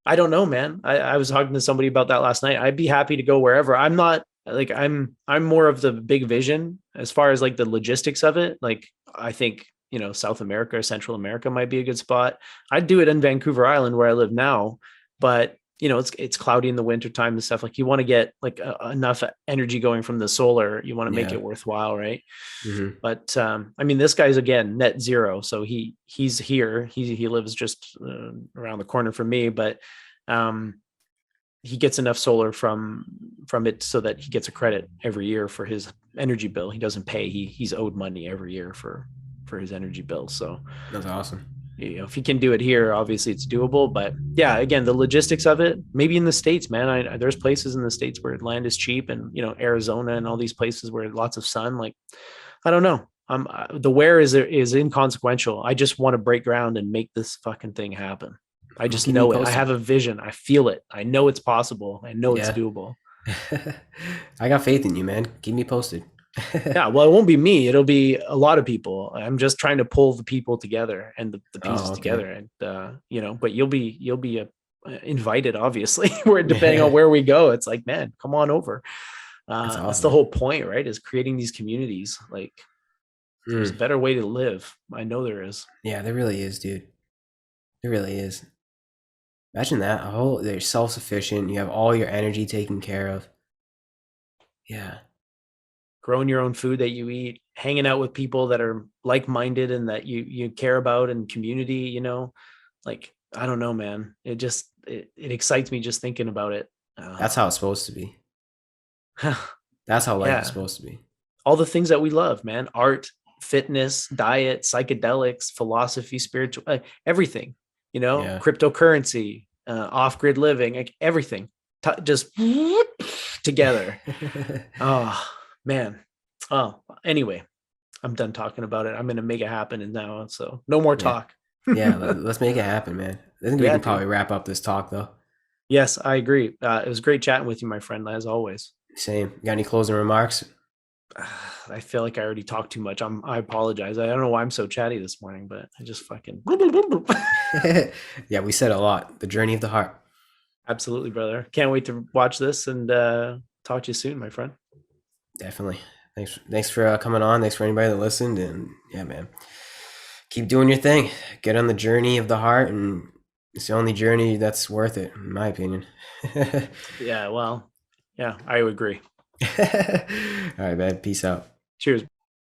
I don't know, man. I was talking to somebody about that last night. I'd be happy to go wherever. I'm not like, I'm more of the big vision as far as like the logistics of it. Like, I think, South America or Central America might be a good spot. I'd do it in Vancouver Island where I live now, but it's cloudy in the wintertime and stuff. Like you want to get like enough energy going from the solar. You want to make it worthwhile. Right. Mm-hmm. But, this guy's again, net zero. So he's here. He lives just around the corner from me, but, he gets enough solar from it so that he gets a credit every year for his energy bill. He doesn't pay. He's owed money every year for his energy bill. So that's awesome. If he can do it here, obviously it's doable, but yeah, again, the logistics of it, maybe in the States, man, there's places in the States where land is cheap and, Arizona and all these places where lots of sun, like, I don't know. The where is inconsequential. I just want to break ground and make this fucking thing happen. I just know it. I have a vision. I feel it. I know it's possible. I know it's doable. I got faith in you, man. Keep me posted. Yeah, well, it won't be me. It'll be a lot of people. I'm just trying to pull the people together and the pieces together. And but you'll be invited, obviously. Where depending on where we go, it's like, man, come on over. Awesome. That's the whole point, right? Is creating these communities. Like, there's a better way to live. I know there is. Yeah, there really is, dude. There really is. Imagine that. They're self-sufficient. You have all your energy taken care of. Yeah. Growing your own food that you eat, hanging out with people that are like-minded and that you care about, and community, like, I don't know, man. It excites me just thinking about it. That's how it's supposed to be. That's how life is supposed to be. All the things that we love, man. Art, fitness, diet, psychedelics, philosophy, spiritual, everything, cryptocurrency, off-grid living, like everything just together. Oh, man. Oh, anyway, I'm done talking about it. I'm going to make it happen. And now, so no more talk. Yeah. Let's make it happen, man. I think we can probably wrap up this talk though. Yes, I agree. It was great chatting with you, my friend, as always. Same. You got any closing remarks? I feel like I already talked too much. I apologize. I don't know why I'm so chatty this morning, but I just fucking. Yeah, we said a lot. The journey of the heart. Absolutely, brother. Can't wait to watch this and talk to you soon, my friend. Definitely. Thanks for coming on. Thanks for anybody that listened. And yeah, man, keep doing your thing. Get on the journey of the heart, and it's the only journey that's worth it, in my opinion. Yeah, well, yeah, I would agree. All right, man. Peace out. Cheers.